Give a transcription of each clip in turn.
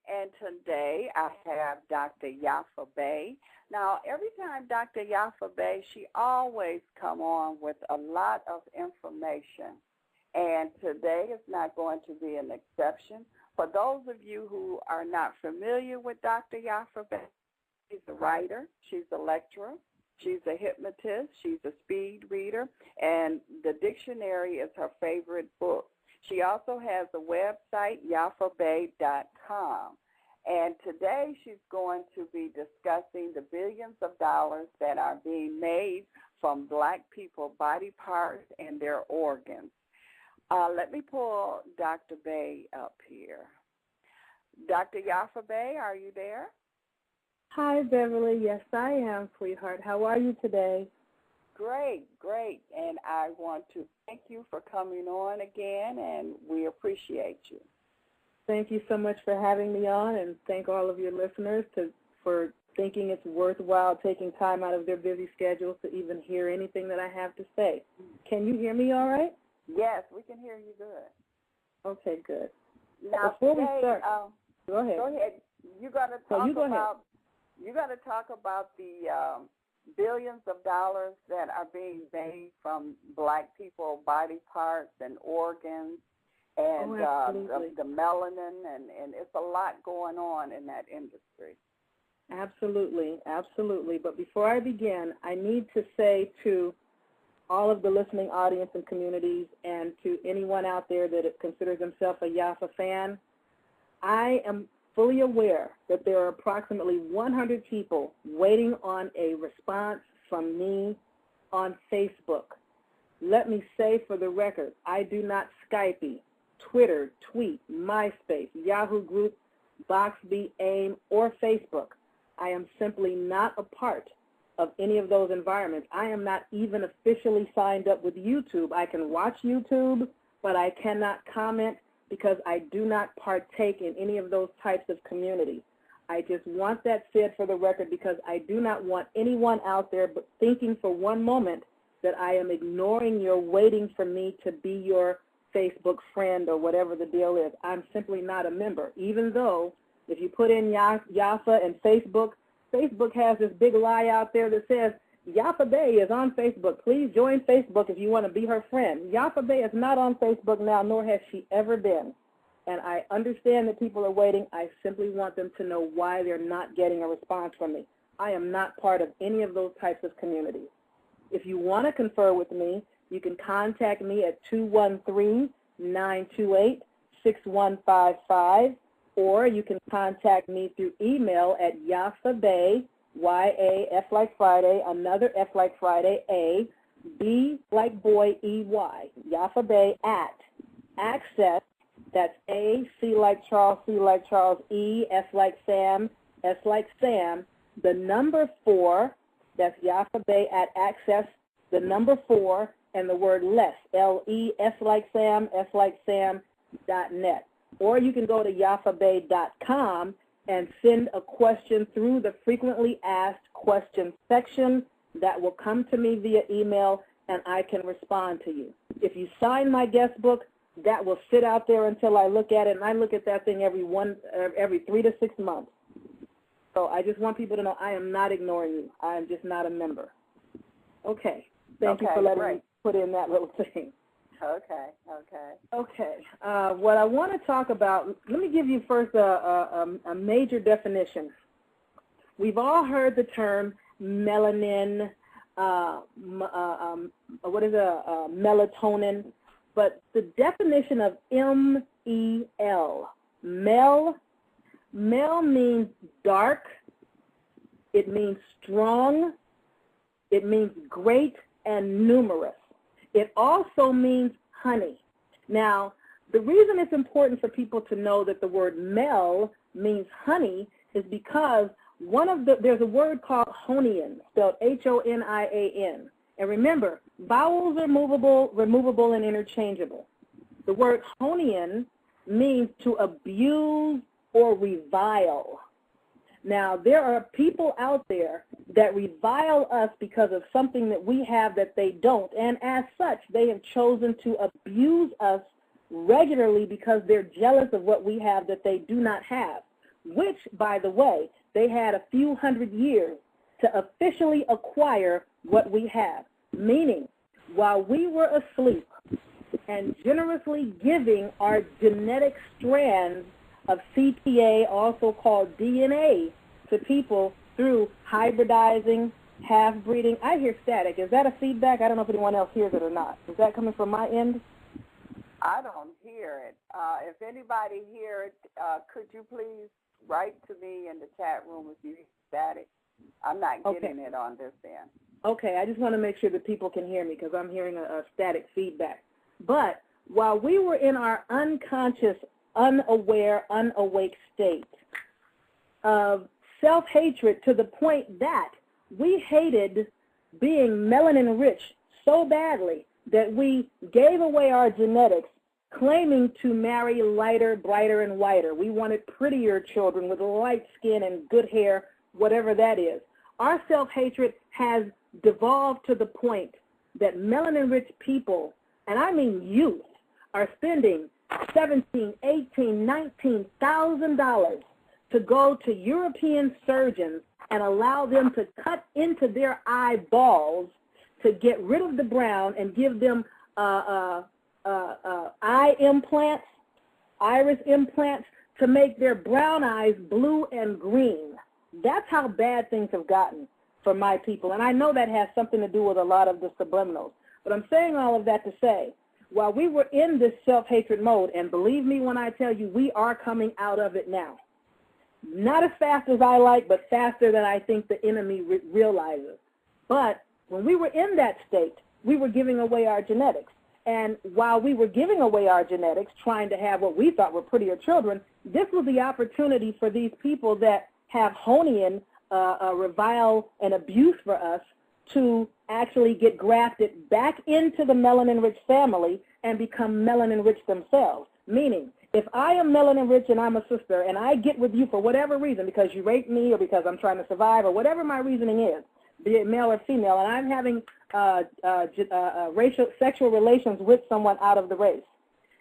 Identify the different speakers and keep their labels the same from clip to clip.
Speaker 1: And today I have Dr. Yafa Bey. Now, every time Dr. Yafa Bey, she always come on with a lot of information. And today is not going to be an exception. For those of you who are not familiar with Dr. Yafa Bey, she's a writer, she's a lecturer, she's a hypnotist, she's a speed reader, and the dictionary is her favorite book. She also has a website, yafabey.com. And today she's going to be discussing the billions of dollars that are being made from black people body parts and their organs. Let me pull Dr. Bey up here. Dr. Yafa Bey, are you there?
Speaker 2: Hi, Beverly. Yes, I am, sweetheart. How are you today?
Speaker 1: Great, great. And I want to thank you for coming on again, and we appreciate you.
Speaker 2: Thank you so much for having me on, and thank all of your listeners for thinking it's worthwhile taking time out of their busy schedules to even hear anything that I have to say. Can you hear me all right?
Speaker 1: Yes, we can hear you good.
Speaker 2: Okay, good.
Speaker 1: Now,
Speaker 2: before
Speaker 1: today,
Speaker 2: we start, go ahead.
Speaker 1: Go ahead. You got to talk about the billions of dollars that are being made from black people body parts and organs and the melanin, and it's a lot going on in that industry.
Speaker 2: Absolutely, absolutely. But before I begin, I need to say to all of the listening audience and communities and to anyone out there that considers himself a Yafa fan, I am fully aware that there are approximately 100 people waiting on a response from me on Facebook. Let me say for the record, I do not Skype, Twitter, Tweet, MySpace, Yahoo Group, Boxby, AIM, or Facebook. I am simply not a part of any of those environments. I am not even officially signed up with YouTube. I can watch YouTube, but I cannot comment because I do not partake in any of those types of communities. I just want that said for the record because I do not want anyone out there but thinking for one moment that I am ignoring your waiting for me to be your Facebook friend or whatever the deal is. I'm simply not a member, even though if you put in Yafa and Facebook, Facebook has this big lie out there that says, Yafa Bey is on Facebook. Please join Facebook if you want to be her friend. Yafa Bey is not on Facebook now, nor has she ever been. And I understand that people are waiting. I simply want them to know why they're not getting a response from me. I am not part of any of those types of communities. If you want to confer with me, you can contact me at 213-928-6155, or you can contact me through email at yafabey, Y-A, F like Friday, another F like Friday, A, B like boy, E-Y, Yafabey at access, that's A, C like Charles, C like Charles, E, S like Sam, S like Sam, the number 4, that's Yafabey at access, the number 4, and the word less, L-E, S like Sam, .net. Or you can go to yafabey.com and send a question through the frequently asked questions section. That will come to me via email, and I can respond to you. If you sign my guest book, that will sit out there until I look at it, and I look at that thing every 3 to 6 months. So I just want people to know I am not ignoring you. I am just not a member. Okay. Thank you for letting me put in that little thing.
Speaker 1: Okay.
Speaker 2: What I want to talk about, let me give you first a major definition. We've all heard the term melanin, melatonin, but the definition of M-E-L, mel means dark, it means strong, it means great and numerous. It also means honey. Now, the reason it's important for people to know that the word mel means honey is because there's a word called honian, spelled H-O-N-I-A-N. And remember, vowels are removable, and interchangeable. The word honian means to abuse or revile. Now, there are people out there that revile us because of something that we have that they don't, and as such, they have chosen to abuse us regularly because they're jealous of what we have that they do not have. which, by the way, they had a few hundred years to officially acquire what we have. Meaning, while we were asleep and generously giving our genetic strands of CPA, also called DNA, to people through hybridizing, half-breeding. I hear static. Is that a feedback? I don't know if anyone else hears it or not. Is that coming from my end?
Speaker 1: I don't hear it. If anybody hears it, could you please write to me in the chat room if you hear static? I'm not getting it on this end.
Speaker 2: Okay, I just want to make sure that people can hear me because I'm hearing a static feedback. But while we were in our unconscious, unaware, unawake state of self-hatred to the point that we hated being melanin-rich so badly that we gave away our genetics, claiming to marry lighter, brighter, and whiter. We wanted prettier children with light skin and good hair, whatever that is. Our self-hatred has devolved to the point that melanin-rich people, and I mean youth, are spending $17,000, $18,000, $19,000 to go to European surgeons and allow them to cut into their eyeballs to get rid of the brown and give them eye implants, iris implants, to make their brown eyes blue and green. That's how bad things have gotten for my people. And I know that has something to do with a lot of the subliminals. But I'm saying all of that to say, while we were in this self-hatred mode, and believe me when I tell you, we are coming out of it now. Not as fast as I like, but faster than I think the enemy realizes. But when we were in that state, we were giving away our genetics. And while we were giving away our genetics, trying to have what we thought were prettier children, this was the opportunity for these people that have Honian revile and abuse for us to actually get grafted back into the melanin-rich family and become melanin-rich themselves. Meaning, if I am melanin-rich and I'm a sister and I get with you for whatever reason, because you raped me or because I'm trying to survive or whatever my reasoning is, be it male or female, and I'm having sexual relations with someone out of the race,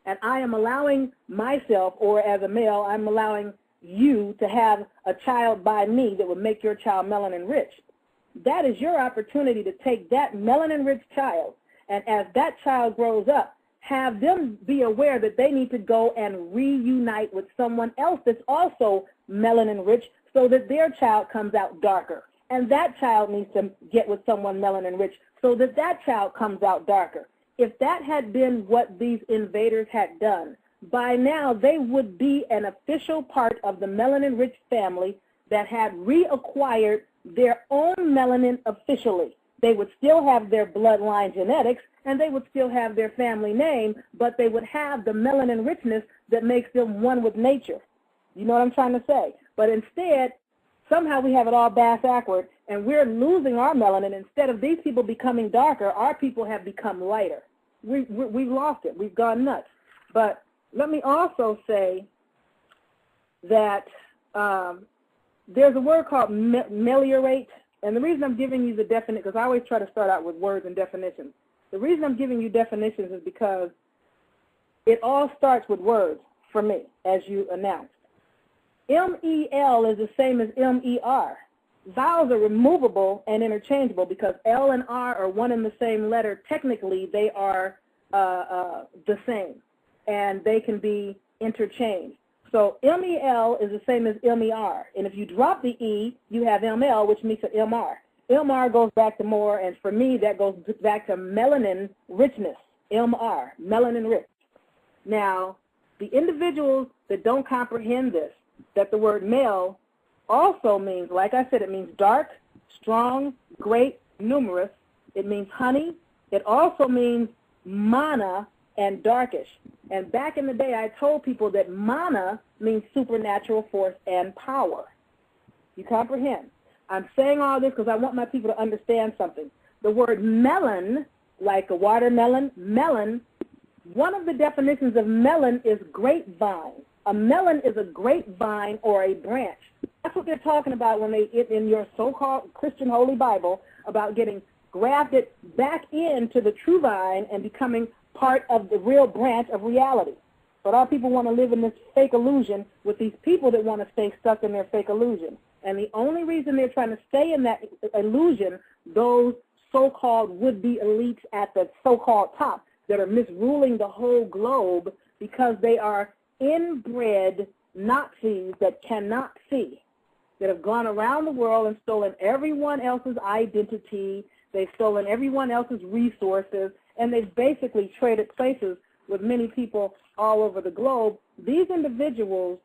Speaker 2: and I am allowing myself, or as a male, I'm allowing you to have a child by me that would make your child melanin-rich, that is your opportunity to take that melanin-rich child, and as that child grows up, have them be aware that they need to go and reunite with someone else that's also melanin-rich so that their child comes out darker. And that child needs to get with someone melanin-rich so that that child comes out darker. If that had been what these invaders had done, by now they would be an official part of the melanin-rich family that had reacquired their own melanin officially. They would still have their bloodline genetics, and they would still have their family name, but they would have the melanin richness that makes them one with nature. You know what I'm trying to say? But instead, somehow we have it all bass-backward, and we're losing our melanin. Instead of these people becoming darker, our people have become lighter. We've lost it. We've gone nuts. But let me also say that there's a word called meliorate, and the reason I'm giving you the definition, because I always try to start out with words and definitions. The reason I'm giving you definitions is because it all starts with words for me, as you announced. M-E-L is the same as M-E-R. Vowels are removable and interchangeable because L and R are one and the same letter. Technically, they are the same, and they can be interchanged. So M-E-L is the same as M-E-R. And if you drop the E, you have M-L, which makes it M-R. M-R goes back to more, and for me, that goes back to melanin richness, M-R, melanin rich. Now, the individuals that don't comprehend this, that the word male also means, like I said, it means dark, strong, great, numerous. It means honey. It also means mana and darkish. And back in the day, I told people that mana means supernatural force and power. You comprehend? I'm saying all this because I want my people to understand something. The word melon, like a watermelon, melon, one of the definitions of melon is grapevine. A melon is a grapevine or a branch. That's what they're talking about when they, in your so-called Christian Holy Bible, about getting grafted back into the true vine and becoming part of the real branch of reality. But our people want to live in this fake illusion with these people that want to stay stuck in their fake illusion. And the only reason they're trying to stay in that illusion, those so-called would-be elites at the so-called top that are misruling the whole globe because they are inbred Nazis that cannot see, that have gone around the world and stolen everyone else's identity, they've stolen everyone else's resources, and they've basically traded places with many people all over the globe. These individuals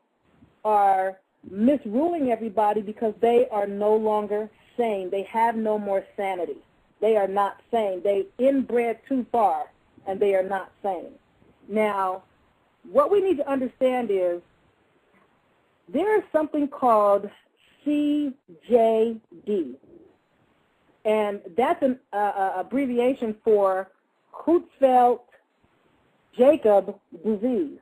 Speaker 2: are misruling everybody because they are no longer sane. They have no more sanity. They are not sane. They've inbred too far, and they are not sane. Now, what we need to understand is there is something called CJD, and that's an abbreviation for Creutzfeldt-Jakob disease.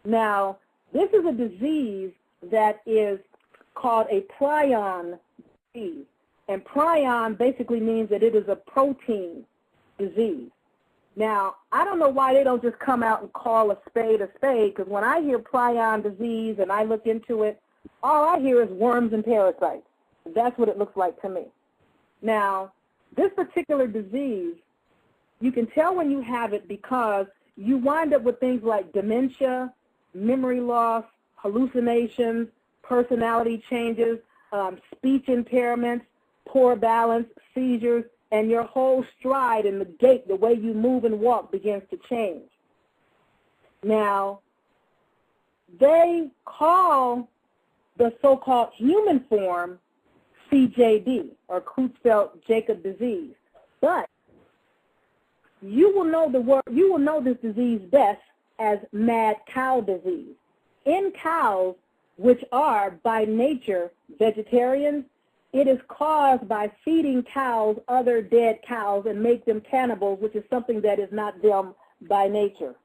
Speaker 2: Now, this is a disease that is called a prion disease, and prion basically means that it is a protein disease. Now, I don't know why they don't just come out and call a spade, because when I hear prion disease and I look into it, all I hear is worms and parasites. That's what it looks like to me. Now, this particular disease, you can tell when you have it because you wind up with things like dementia, memory loss, hallucinations, personality changes, speech impairments, poor balance, seizures, and your whole stride and the gait, the way you move and walk begins to change. Now, they call the so-called human form CJD, or Creutzfeldt-Jakob disease, but you will know this disease best as mad cow disease. In cows, which are by nature vegetarians, it is caused by feeding cows other dead cows and make them cannibals, which is something that is not them by nature.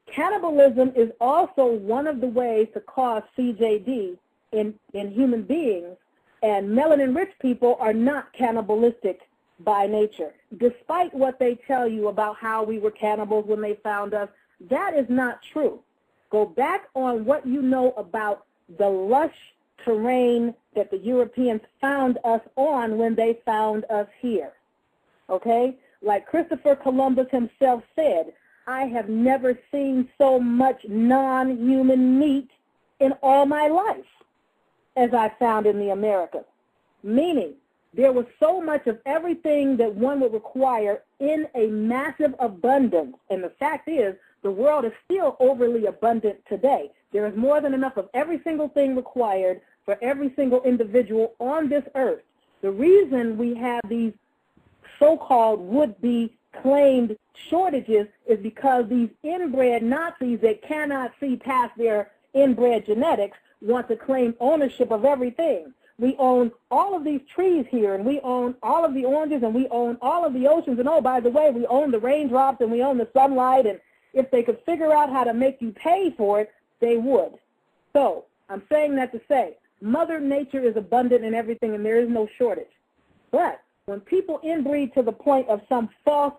Speaker 2: Cannibalism is also one of the ways to cause CJD in human beings, and melanin-rich people are not cannibalistic by nature. Despite what they tell you about how we were cannibals when they found us, that is not true. Go back on what you know about the lush terrain that the Europeans found us on when they found us here, okay? Like Christopher Columbus himself said, I have never seen so much non-human meat in all my life as I found in the Americas, meaning there was so much of everything that one would require in a massive abundance, and the fact is the world is still overly abundant today. There is more than enough of every single thing required for every single individual on this earth. The reason we have these so-called would-be claimed shortages is because these inbred Nazis that cannot see past their inbred genetics want to claim ownership of everything. We own all of these trees here, and we own all of the oranges, and we own all of the oceans, and oh, by the way, we own the raindrops, and we own the sunlight, and if they could figure out how to make you pay for it, they would. So I'm saying that to say, Mother Nature is abundant in everything, and there is no shortage. But when people inbreed to the point of some false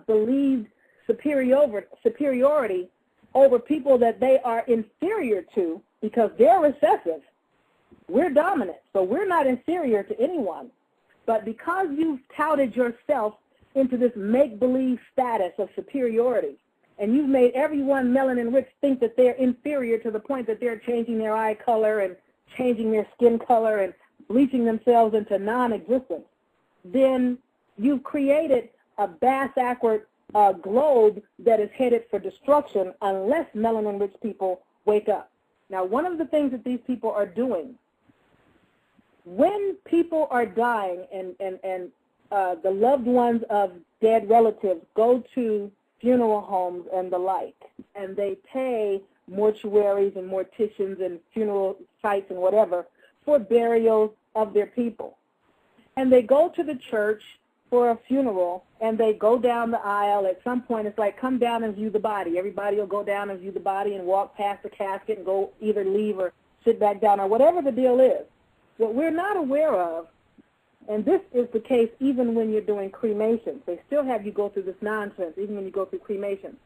Speaker 2: believed superiority over people that they are inferior to because they're recessive, we're dominant, so we're not inferior to anyone. But because you've touted yourself into this make-believe status of superiority, and you've made everyone melanin-rich think that they're inferior to the point that they're changing their eye color and changing their skin color and bleaching themselves into non-existence, then you've created a bass-backward globe that is headed for destruction unless melanin-rich people wake up. Now, one of the things that these people are doing, when people are dying and the loved ones of dead relatives go to funeral homes and the like, and they pay mortuaries and morticians and funeral sites and whatever for burials of their people. And they go to the church for a funeral, and they go down the aisle. At some point, it's like, come down and view the body. Everybody will go down and view the body and walk past the casket and go either leave or sit back down or whatever the deal is. What we're not aware of, and this is the case even when you're doing cremations, they still have you go through this nonsense even when you go through cremations.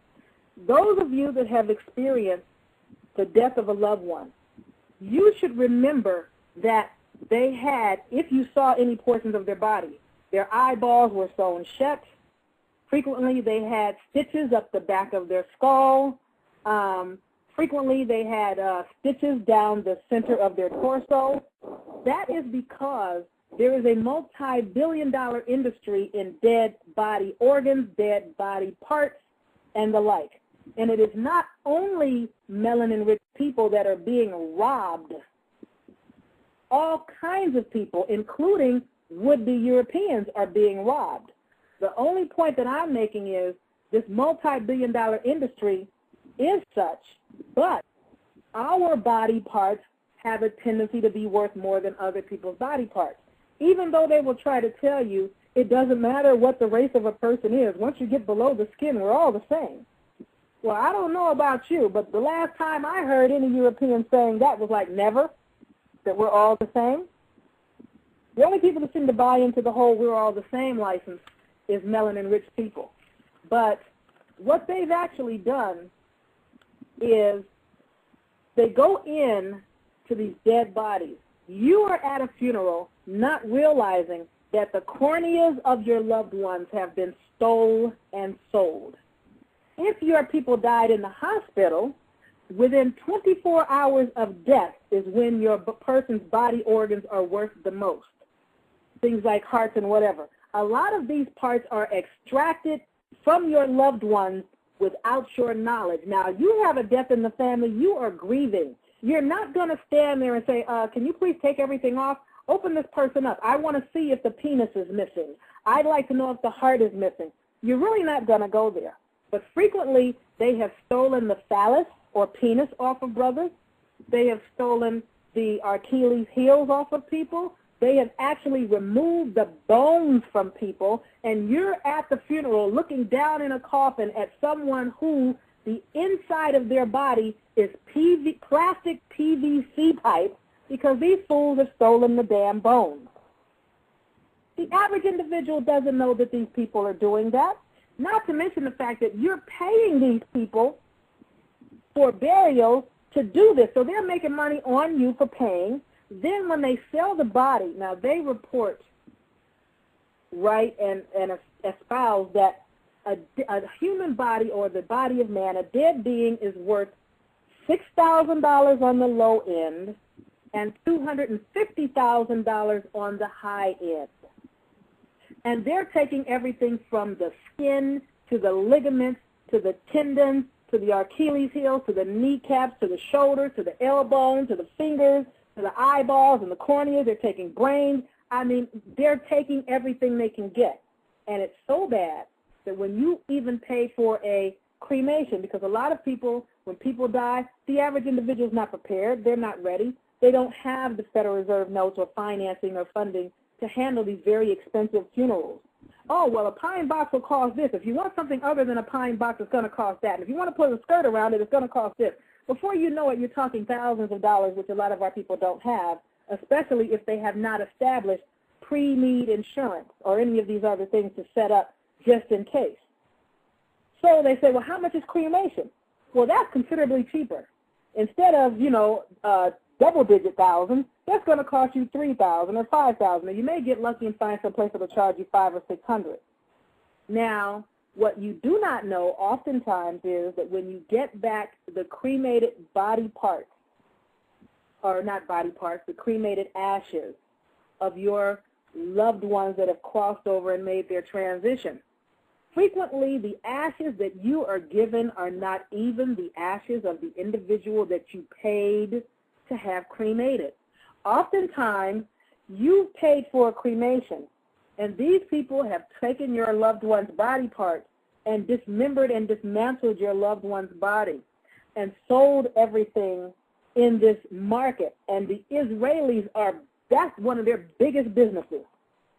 Speaker 2: those of you that have experienced the death of a loved one, you should remember that they had, if you saw any portions of their body, their eyeballs were sewn shut. Frequently, they had stitches up the back of their skull. Frequently, they had stitches down the center of their torso. That is because there is a multi-billion-dollar industry in dead body organs, dead body parts, and the like. And it is not only melanin-rich people that are being robbed. All kinds of people, including would-be Europeans, are being robbed. The only point that I'm making is this multi-billion-dollar industry is such, but our body parts have a tendency to be worth more than other people's body parts. Even though they will try to tell you it doesn't matter what the race of a person is. Once you get below the skin, we're all the same. Well, I don't know about you, but the last time I heard any European saying that was like never, that we're all the same. The only people that seem to buy into the whole we're all the same license is melanin-rich people. But what they've actually done is they go in to these dead bodies. You are at a funeral not realizing that the corneas of your loved ones have been stole and sold. If your people died in the hospital, within 24 hours of death is when your person's body organs are worth the most. Things like hearts and whatever. A lot of these parts are extracted from your loved ones without your knowledge. Now, you have a death in the family. You are grieving. You're not going to stand there and say, can you please take everything off? Open this person up. I want to see if the penis is missing. I'd like to know if the heart is missing. You're really not going to go there. But frequently, they have stolen the phallus or penis off of brothers. They have stolen the Achilles heels off of people. They have actually removed the bones from people, and you're at the funeral looking down in a coffin at someone who the inside of their body is plastic PVC pipe because these fools have stolen the damn bones. The average individual doesn't know that these people are doing that, not to mention the fact that you're paying these people for burial to do this, so they're making money on you for paying. Then when they sell the body, now they report, right, and espouse that a human body or the body of man, a dead being, is worth $6,000 on the low end and $250,000 on the high end. And they're taking everything from the skin to the ligaments to the tendons to the Achilles heel to the kneecaps to the shoulder to the elbow to the fingers to the eyeballs and the corneas. They're taking brains. I mean, they're taking everything they can get. And it's so bad that when you even pay for a cremation, because a lot of people, when people die, the average individual is not prepared. They're not ready. They don't have the Federal Reserve notes or financing or funding to handle these very expensive funerals. Oh, well, a pine box will cost this. If you want something other than a pine box, it's going to cost that. And if you want to put a skirt around it, it's going to cost this. Before you know it, you're talking thousands of dollars, which a lot of our people don't have, especially if they have not established pre-need insurance or any of these other things to set up just in case. So they say, well, how much is cremation? Well, that's considerably cheaper. Instead of, double-digit thousands, that's going to cost you $3,000 or $5,000. And you may get lucky and find some place that will charge you $500 or $600. Now, what you do not know oftentimes is that when you get back the cremated body parts, or not body parts, the cremated ashes of your loved ones that have crossed over and made their transition, frequently the ashes that you are given are not even the ashes of the individual that you paid to have cremated. Oftentimes, you paid for a cremation, and these people have taken your loved one's body parts and dismembered and dismantled your loved one's body and sold everything in this market. And the Israelis that's one of their biggest businesses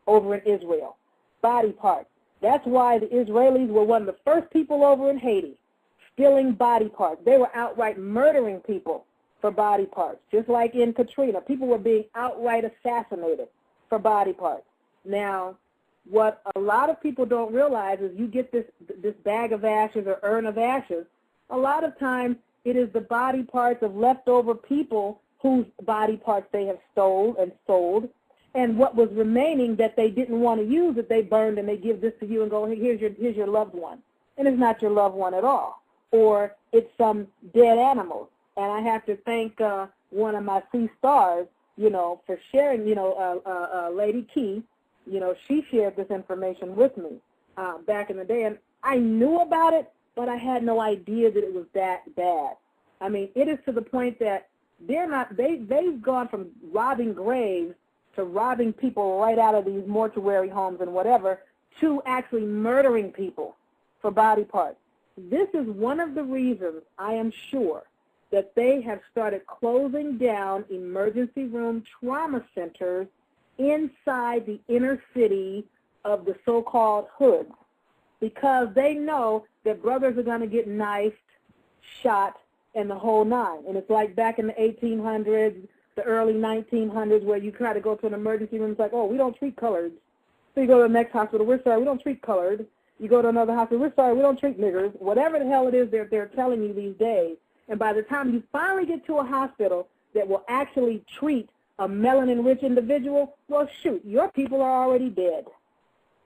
Speaker 2: over in Israel, body parts. That's why the Israelis were one of the first people over in Haiti stealing body parts. They were outright murdering people for body parts. Just like in Katrina, people were being outright assassinated for body parts. Now, what a lot of people don't realize is you get this bag of ashes or urn of ashes, A lot of times it is the body parts of leftover people whose body parts they have stole and sold, and what was remaining that they didn't want to use, that they burned, and they give this to you and go, hey, here's your loved one. And it's not your loved one at all. Or it's some dead animal. And I have to thank one of my sea stars, for sharing, Lady Key, she shared this information with me back in the day. And I knew about it, but I had no idea that it was that bad. I mean, it is to the point that they've gone from robbing graves to robbing people right out of these mortuary homes and whatever to actually murdering people for body parts. This is one of the reasons, I am sure, that they have started closing down emergency room trauma centers inside the inner city of the so-called hoods, because they know that brothers are going to get knifed, shot, and the whole nine. And it's like back in the 1800s, the early 1900s, where you try to go to an emergency room, it's like, oh, we don't treat coloreds. So you go to the next hospital, we're sorry, we don't treat colored. You go to another hospital, we're sorry, we don't treat niggers. Whatever the hell it is they're telling you these days. And by the time you finally get to a hospital that will actually treat a melanin-rich individual, well, shoot, your people are already dead.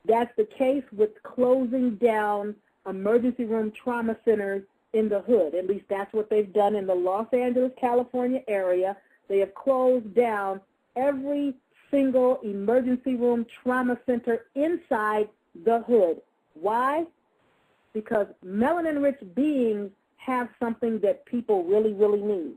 Speaker 2: That's the case with closing down emergency room trauma centers in the hood. At least that's what they've done in the Los Angeles, California area. They have closed down every single emergency room trauma center inside the hood. Why? Because melanin-rich beings have something that people really, really need.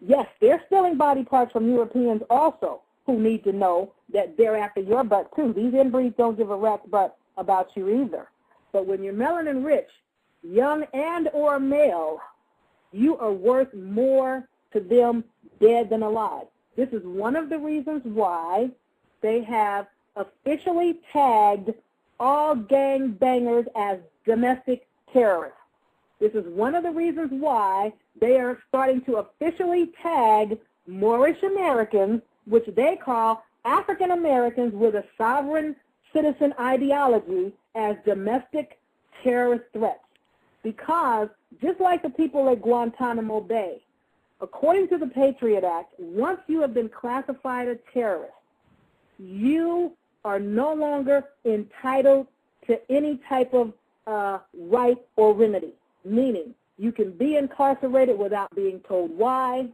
Speaker 2: Yes, they're stealing body parts from Europeans also, who need to know that they're after your butt too. These inbreeds don't give a rat's butt about you either. But when you're melanin-rich, young and or male, you are worth more to them dead than alive. This is one of the reasons why they have officially tagged all gangbangers as domestic terrorists. This is one of the reasons why they are starting to officially tag Moorish Americans, which they call African Americans with a sovereign citizen ideology, as domestic terrorist threats. Because just like the people at Guantanamo Bay, according to the Patriot Act, once you have been classified a terrorist, you are no longer entitled to any type of right or remedy, meaning you can be incarcerated without being told why.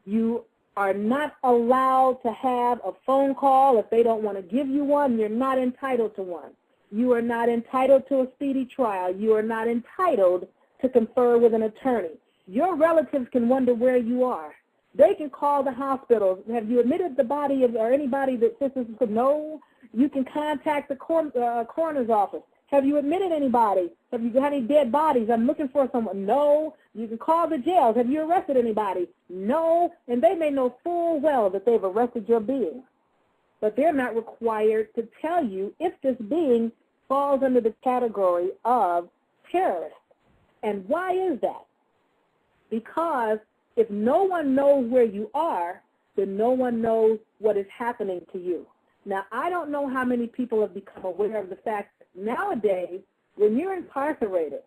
Speaker 2: You are not allowed to have a phone call if they don't want to give you one. You're not entitled to one. You are not entitled to a speedy trial. You are not entitled to confer with an attorney. Your relatives can wonder where you are. They can call the hospitals. Have you admitted the body of, or anybody that sisters could know? You can contact the coroner's office. Have you admitted anybody? Have you got any dead bodies? I'm looking for someone. No. You can call the jails. Have you arrested anybody? No. And they may know full well that they've arrested your being. But they're not required to tell you if this being falls under the category of terrorist. And why is that? Because if no one knows where you are, then no one knows what is happening to you. Now, I don't know how many people have become aware of the fact that nowadays, when you're incarcerated,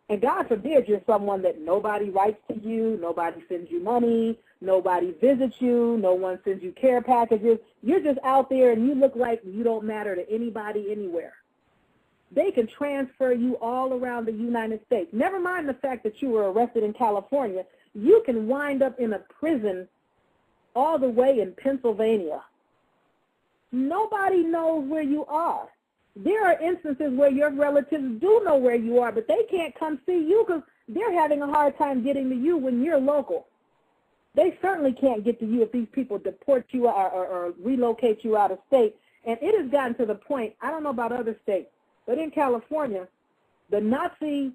Speaker 2: and God forbid you're someone that nobody writes to you, nobody sends you money, nobody visits you, no one sends you care packages, you're just out there and you look like you don't matter to anybody anywhere. They can transfer you all around the United States. Never mind the fact that you were arrested in California, you can wind up in a prison all the way in Pennsylvania. Nobody knows where you are. There are instances where your relatives do know where you are, but they can't come see you because they're having a hard time getting to you when you're local. They certainly can't get to you if these people deport you or relocate you out of state. And it has gotten to the point, I don't know about other states, but in California, the Nazi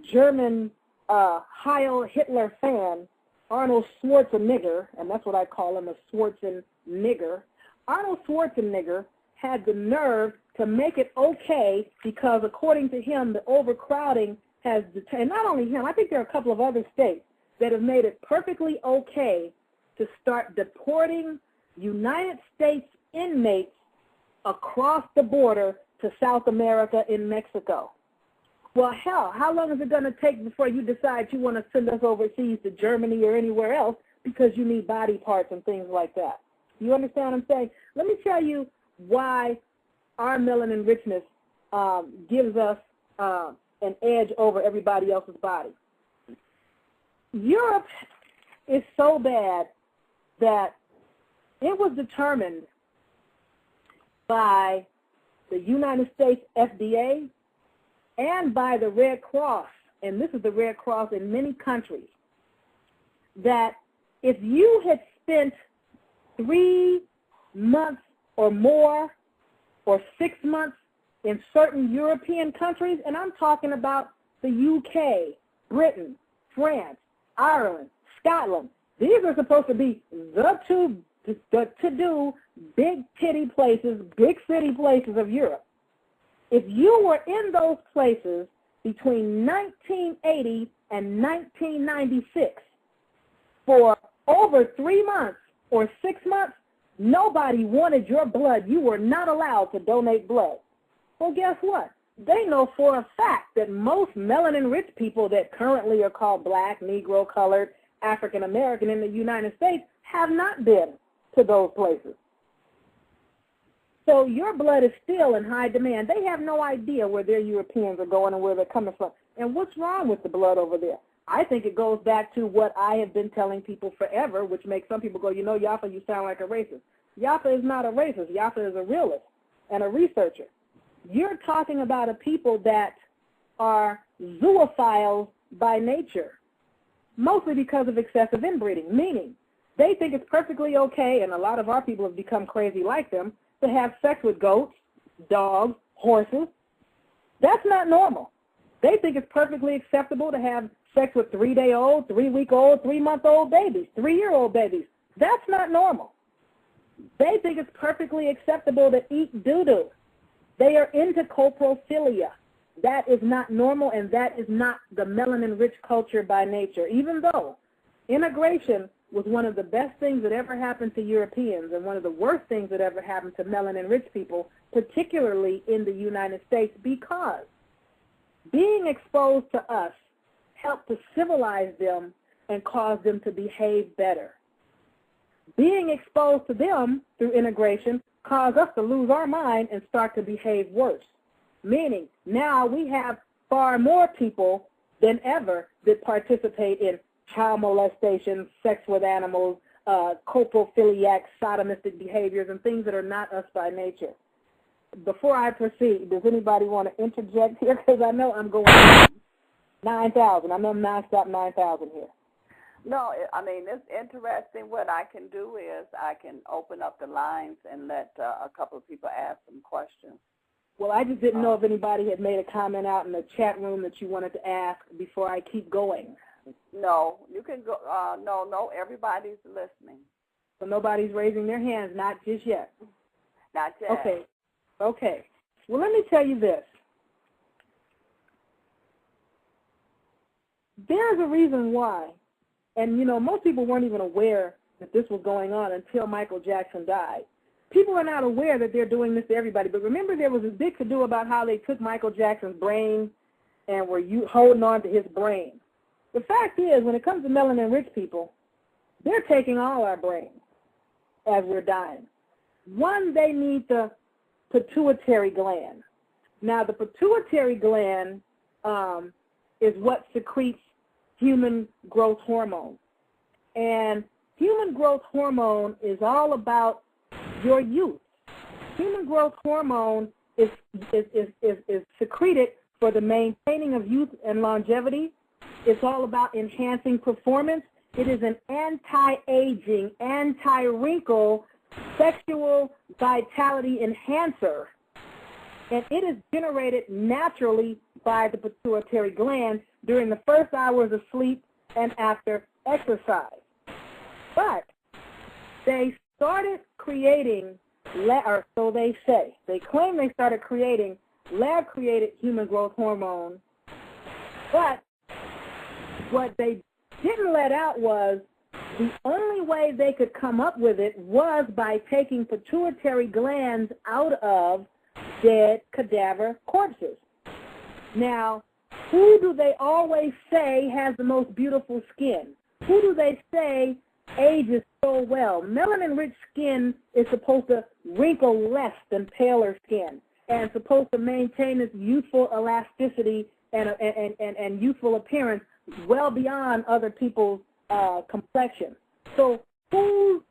Speaker 2: German Heil Hitler fan, Arnold Schwarzenegger, and that's what I call him, a Schwarzenegger, Arnold Schwarzenegger had the nerve to make it okay because, according to him, the overcrowding has, and not only him, I think there are a couple of other states that have made it perfectly okay to start deporting United States inmates across the border to South America and Mexico. Well, hell, how long is it going to take before you decide you want to send us overseas to Germany or anywhere else because you need body parts and things like that? You understand what I'm saying? Let me tell you why our melanin richness gives us an edge over everybody else's body. Europe is so bad that it was determined by the United States FDA and by the Red Cross, and this is the Red Cross in many countries, that if you had spent 3 months or more or 6 months in certain European countries, and I'm talking about the UK, Britain, France, Ireland, Scotland. These are supposed to be the to-do big titty places, big city places of Europe. If you were in those places between 1980 and 1996 for over 3 months or 6 months, nobody wanted your blood. You were not allowed to donate blood. Well, guess what? They know for a fact that most melanin-rich people that currently are called black, Negro, colored, African American in the United States have not been to those places. So your blood is still in high demand. They have no idea where their Europeans are going and where they're coming from. And what's wrong with the blood over there? I think it goes back to what I have been telling people forever, which makes some people go, you know, Yafa, you sound like a racist. Yafa is not a racist. Yafa is a realist and a researcher. You're talking about a people that are zoophiles by nature, mostly because of excessive inbreeding, meaning they think it's perfectly okay, and a lot of our people have become crazy like them, to have sex with goats, dogs, horses. That's not normal. They think it's perfectly acceptable to have sex with 3-day-old, 3-week-old, 3-month-old babies, 3-year-old babies. That's not normal. They think it's perfectly acceptable to eat doo-doo. They are into coprophilia. That is not normal, and that is not the melanin-rich culture by nature, even though integration was one of the best things that ever happened to Europeans and one of the worst things that ever happened to melanin-rich people, particularly in the United States, because being exposed to us helped to civilize them and cause them to behave better. Being exposed to them through integration caused us to lose our mind and start to behave worse, meaning now we have far more people than ever that participate in child molestation, sex with animals, coprophiliac, sodomistic behaviors, and things that are not us by nature. Before I proceed, does anybody want to interject here? Because I know I'm going 9,000. I'm nonstop 9,000 here.
Speaker 1: No, I mean, it's interesting. What I can do is I can open up the lines and let a couple of people ask some questions.
Speaker 2: Well, I just didn't know if anybody had made a comment out in the chat room that you wanted to ask before I keep going.
Speaker 1: No, you can go. No, everybody's listening.
Speaker 2: So nobody's raising their hands, not just yet.
Speaker 1: Not yet.
Speaker 2: Okay. Well, let me tell you this. There's a reason why. And, you know, most people weren't even aware that this was going on until Michael Jackson died. People are not aware that they're doing this to everybody. But remember, there was this big to-do about how they took Michael Jackson's brain and were holding on to his brain. The fact is, when it comes to melanin-rich people, they're taking all our brains as we're dying. One, they need the pituitary gland. Now, the pituitary gland is what secretes human growth hormone. And human growth hormone is all about your youth. Human growth hormone is secreted for the maintaining of youth and longevity. It's all about enhancing performance. It is an anti-aging, anti-wrinkle, sexual vitality enhancer. And it is generated naturally by the pituitary gland during the first hours of sleep and after exercise. But they started creating, or so they say, they claim they started creating lab-created human growth hormone, but what they didn't let out was the only way they could come up with it was by taking pituitary glands out of dead cadaver corpses. Now, Who do they always say has the most beautiful skin? Who do they say ages so well? Melanin-rich skin is supposed to wrinkle less than paler skin and supposed to maintain its youthful elasticity and youthful appearance well beyond other people's complexion. So whose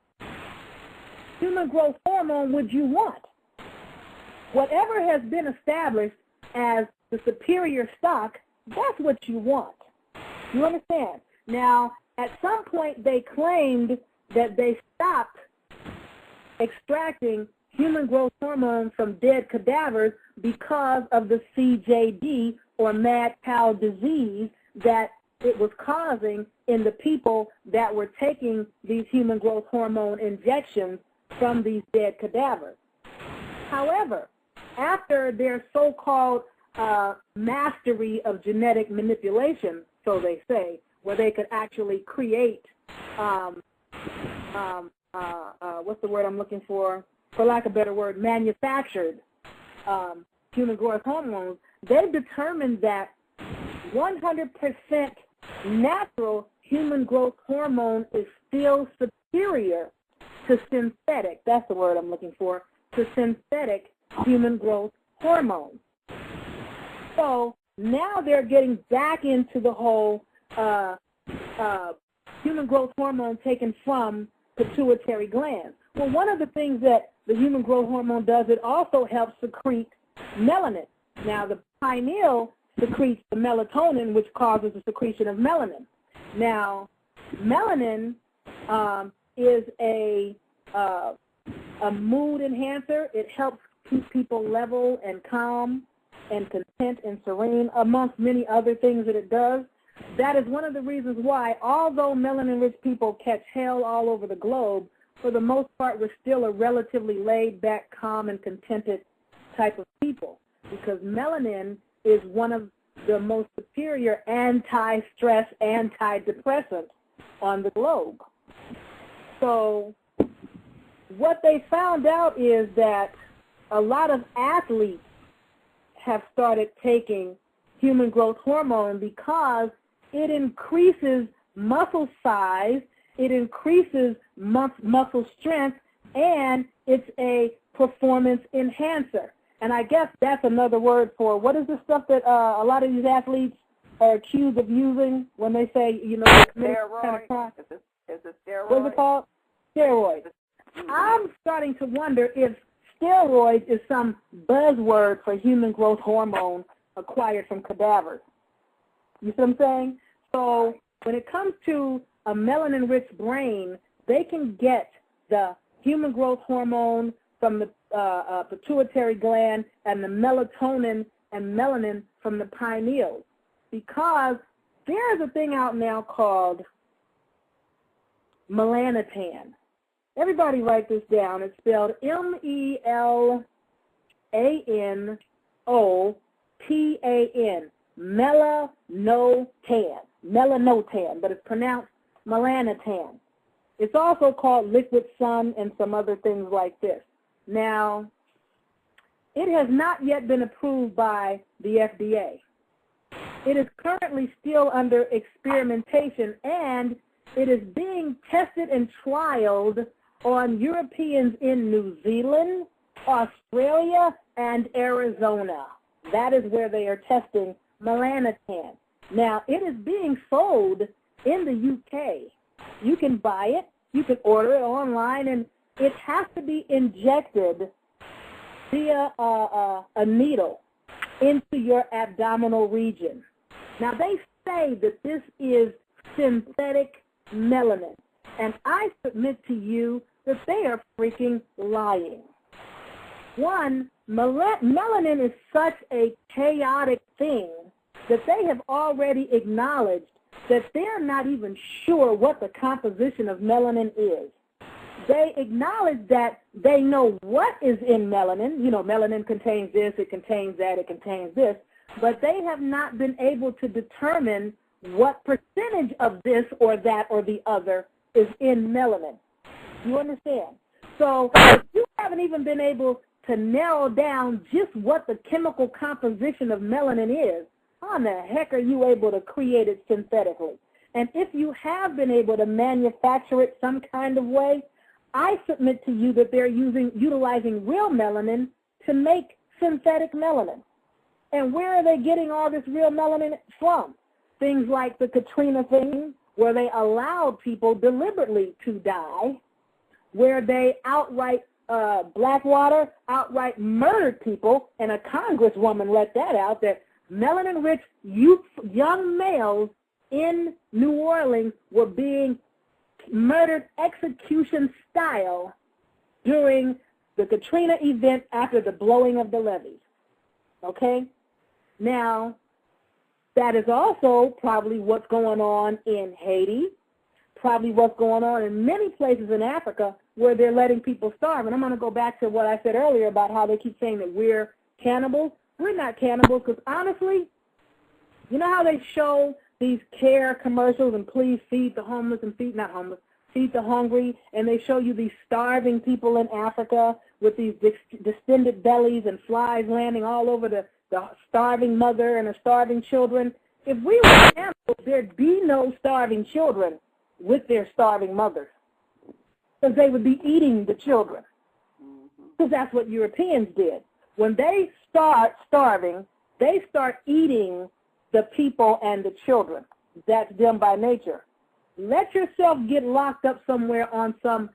Speaker 2: human growth hormone would you want? Whatever has been established as the superior stock, that's what you want. You understand? Now, at some point they claimed that they stopped extracting human growth hormone from dead cadavers because of the CJD, or mad cow disease, that it was causing in the people that were taking these human growth hormone injections from these dead cadavers. However, after their so-called mastery of genetic manipulation, so they say, where they could actually create, what's the word I'm looking for lack of a better word, manufactured human growth hormones, they've determined that 100% natural human growth hormone is still superior to synthetic, that's the word I'm looking for, to synthetic human growth hormones. So now they're getting back into the whole human growth hormone taken from pituitary glands. Well, one of the things that the human growth hormone does, it also helps secrete melanin. Now, the pineal secretes the melatonin, which causes the secretion of melanin. Now, melanin is a mood enhancer. It helps keep people level and calm and content and serene, amongst many other things that it does. That is one of the reasons why, although melanin-rich people catch hell all over the globe, for the most part, we're still a relatively laid-back, calm, and contented type of people, because melanin is one of the most superior anti-stress, antidepressant on the globe. So what they found out is that a lot of athletes have started taking human growth hormone because it increases muscle size, it increases muscle strength, and it's a performance enhancer. And I guess that's another word for, what is the stuff that a lot of these athletes are accused of using when they say, you know,
Speaker 1: steroids.
Speaker 2: Kind of
Speaker 1: is it steroids?
Speaker 2: What's it called? Steroids. I'm starting to wonder if steroids is some buzzword for human growth hormone acquired from cadavers. You see what I'm saying? So when it comes to a melanin-rich brain, they can get the human growth hormone from the pituitary gland and the melatonin and melanin from the pineal, because there's a thing out now called melanotan. Everybody write this down. It's spelled M-E-L-A-N-O-T-A-N, melanotan, but it's pronounced melanotan. It's also called liquid sun and some other things like this. Now, it has not yet been approved by the FDA. It is currently still under experimentation, and it is being tested and trialed on Europeans in New Zealand, Australia, and Arizona. That is where they are testing melanotan. Now, it is being sold in the UK. You can buy it, you can order it online, and it has to be injected via a needle into your abdominal region. Now, they say that this is synthetic melanin, and I submit to you that they are freaking lying. One, melanin is such a chaotic thing that they have already acknowledged that they're not even sure what the composition of melanin is. They acknowledge that they know what is in melanin. You know, melanin contains this, it contains that, it contains this. But they have not been able to determine what percentage of this or that or the other is in melanin. You understand? So if you haven't even been able to narrow down just what the chemical composition of melanin is, how in the heck are you able to create it synthetically? And if you have been able to manufacture it some kind of way, I submit to you that they're utilizing real melanin to make synthetic melanin. And where are they getting all this real melanin from? Things like the Katrina thing, where they allowed people deliberately to die, where they outright, Blackwater outright murdered people, and a congresswoman let that out, that melanin-rich young males in New Orleans were being murdered execution style during the Katrina event after the blowing of the levees. Okay? Now, that is also probably what's going on in Haiti, probably what's going on in many places in Africa where they're letting people starve. And I'm going to go back to what I said earlier about how they keep saying that we're cannibals. We're not cannibals because, honestly, you know how they show these care commercials and please feed the homeless and feed the hungry, and they show you these starving people in Africa with these distended bellies and flies landing all over the starving mother and her starving children. If we were animals, there'd be no starving children with their starving mothers, because they would be eating the children, because that's what Europeans did. When they start starving, they start eating the people and the children. That's them by nature. Let yourself get locked up somewhere on some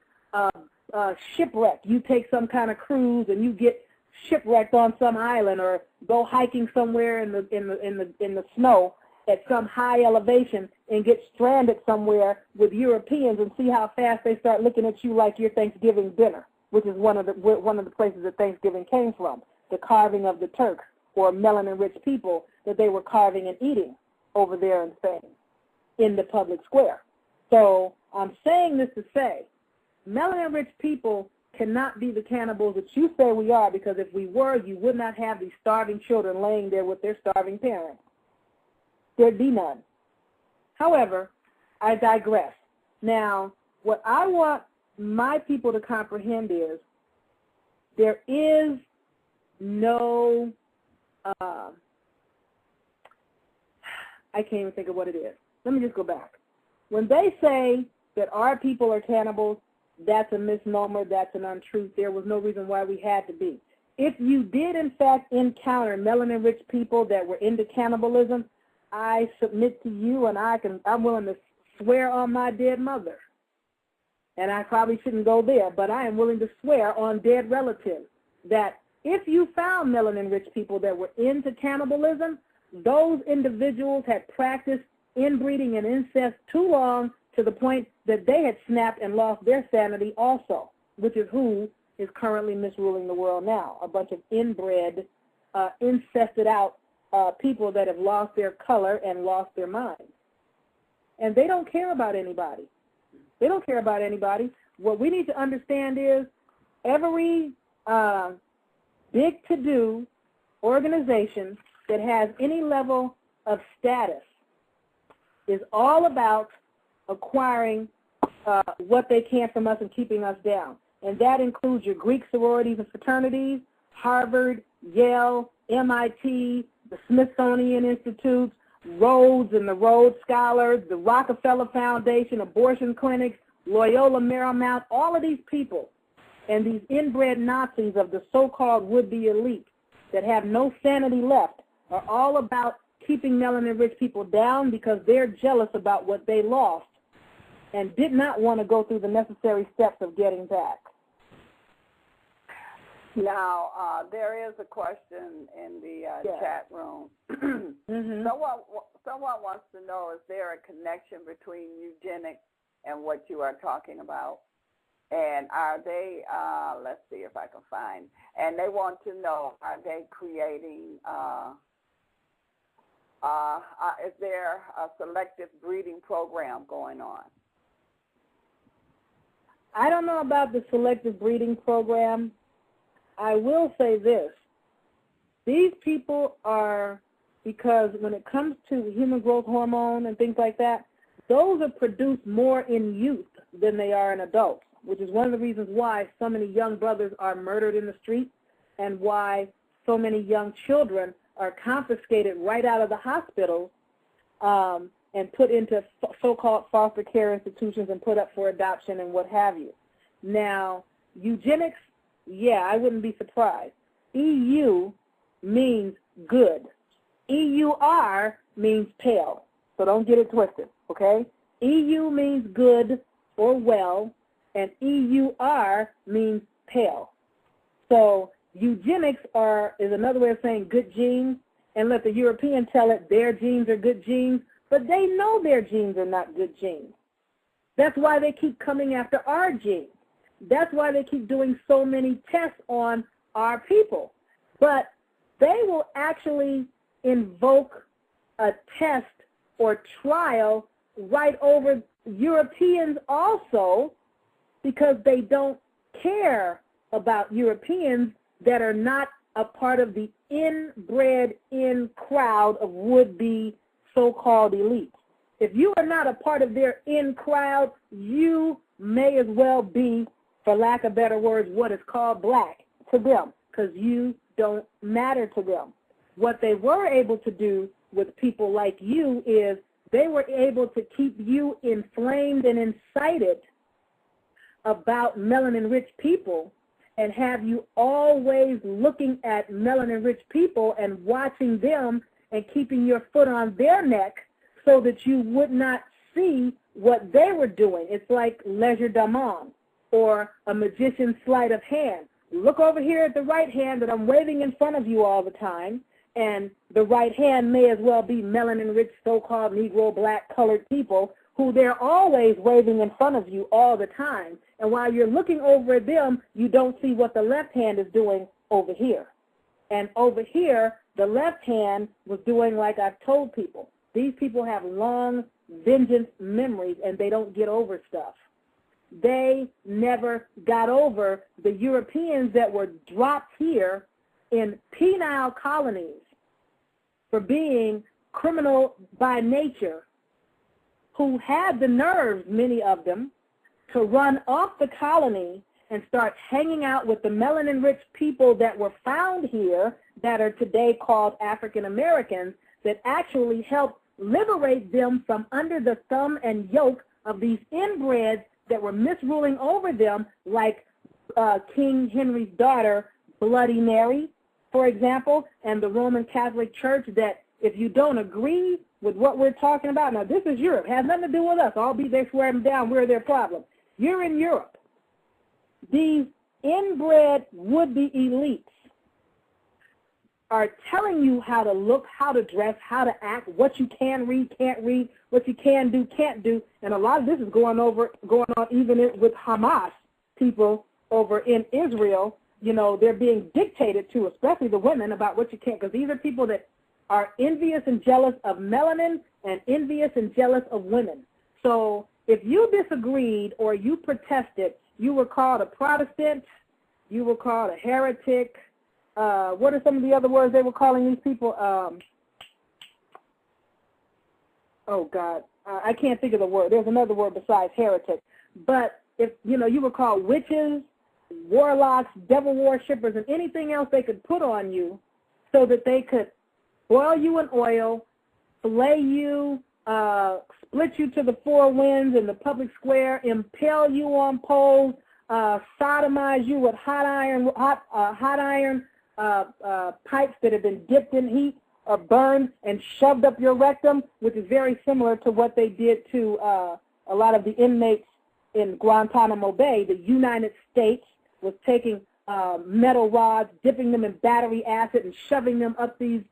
Speaker 2: shipwreck. You take some kind of cruise and you get shipwrecked on some island, or go hiking somewhere in the snow at some high elevation and get stranded somewhere with Europeans, and see how fast they start looking at you like your Thanksgiving dinner, which is one of the places that Thanksgiving came from, the carving of the Turks, or melanin-rich people that they were carving and eating over there in Spain in the public square. So I'm saying this to say, melanin-rich people cannot be the cannibals that you say we are, because if we were, you would not have these starving children laying there with their starving parents. There'd be none. However, I digress. Now, what I want my people to comprehend is there is no, I can't even think of what it is. Let me just go back. When they say that our people are cannibals, that's a misnomer, that's an untruth. There was no reason why we had to be. If you did, in fact, encounter melanin-rich people that were into cannibalism, I submit to you, and I'm willing to swear on my dead mother. And I probably shouldn't go there, but I am willing to swear on dead relatives that if you found melanin-rich people that were into cannibalism, those individuals had practiced inbreeding and incest too long, to the point that they had snapped and lost their sanity also, which is who is currently misruling the world now, a bunch of inbred, incested out people that have lost their color and lost their minds. And they don't care about anybody. They don't care about anybody. What we need to understand is every big to-do organization that has any level of status is all about acquiring what they can from us and keeping us down. And that includes your Greek sororities and fraternities, Harvard, Yale, MIT, the Smithsonian Institutes, Rhodes and the Rhodes Scholars, the Rockefeller Foundation, abortion clinics, Loyola Marymount, all of these people and these inbred Nazis of the so-called would-be elite that have no sanity left are all about keeping melanin-rich people down, because they're jealous about what they lost and did not want to go through the necessary steps of getting back.
Speaker 1: Now, there is a question in the chat room. Someone wants to know, is there a connection between eugenics and what you are talking about? And are they, let's see if I can find, and they want to know, are they creating, is there a selective breeding program going on?
Speaker 2: I don't know about the selective breeding program. I will say this. These people are, because when it comes to human growth hormone and things like that, those are produced more in youth than they are in adults, which is one of the reasons why so many young brothers are murdered in the street and why so many young children are confiscated right out of the hospitals and put into so-called foster care institutions and put up for adoption and what have you. Now, eugenics, yeah, I wouldn't be surprised. EU means good. EUR means pale, so don't get it twisted, okay? EU means good or well, and EUR means pale. So eugenics is another way of saying good genes, and let the European tell it their genes are good genes, but they know their genes are not good genes. That's why they keep coming after our genes. That's why they keep doing so many tests on our people. But they will actually invoke a test or trial right over Europeans also, because they don't care about Europeans that are not a part of the inbred in crowd of would-be so-called elites. If you are not a part of their in crowd, you may as well be, for lack of better words, what is called black to them, because you don't matter to them. What they were able to do with people like you is they were able to keep you inflamed and incited about melanin-rich people and have you always looking at melanin-rich people and watching them and keeping your foot on their neck so that you would not see what they were doing. It's like legerdemain or a magician's sleight of hand. Look over here at the right hand that I'm waving in front of you all the time, and the right hand may as well be melanin-rich so-called Negro, black, colored people who they're always waving in front of you all the time. And while you're looking over at them, you don't see what the left hand is doing over here. And over here, the left hand was doing like I've told people. These people have long vengeance memories, and they don't get over stuff. They never got over the Europeans that were dropped here in penal colonies for being criminal by nature, who had the nerves, many of them, to run off the colony and start hanging out with the melanin-rich people that were found here that are today called African Americans, that actually helped liberate them from under the thumb and yoke of these inbreds that were misruling over them, like King Henry's daughter, Bloody Mary, for example, and the Roman Catholic Church, that if you don't agree with what we're talking about, now this is Europe, has nothing to do with us, albeit they swear them down, we're their problem. You're in Europe. These inbred would-be elites are telling you how to look, how to dress, how to act, what you can read, can't read, what you can do, can't do, and a lot of this is going on even with Hamas people over in Israel. You know, they're being dictated to, especially the women, about what you can't, because these are people that are envious and jealous of melanin and envious and jealous of women. So if you disagreed or you protested, you were called a Protestant, you were called a heretic. What are some of the other words they were calling these people? Oh, God, I can't think of the word. There's another word besides heretic. But if, you were called witches, warlocks, devil worshippers, and anything else they could put on you so that they could boil you in oil, fillet you, split you to the four winds in the public square, impale you on poles, sodomize you with hot iron pipes that have been dipped in heat or burned and shoved up your rectum, which is very similar to what they did to a lot of the inmates in Guantanamo Bay. The United States was taking metal rods, dipping them in battery acid, and shoving them up these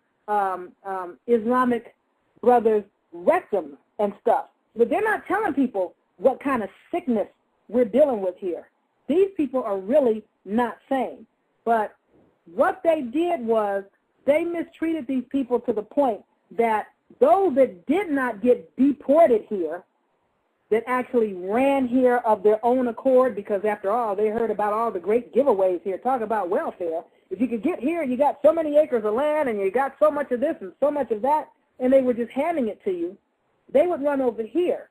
Speaker 2: Islamic brothers' rectum and stuff. But they're not telling people what kind of sickness we're dealing with here. These people are really not saying. But what they did was they mistreated these people to the point that those that did not get deported here, that actually ran here of their own accord, because after all, they heard about all the great giveaways here. Talk about welfare. If you could get here, you got so many acres of land and you got so much of this and so much of that, and they were just handing it to you, they would run over here.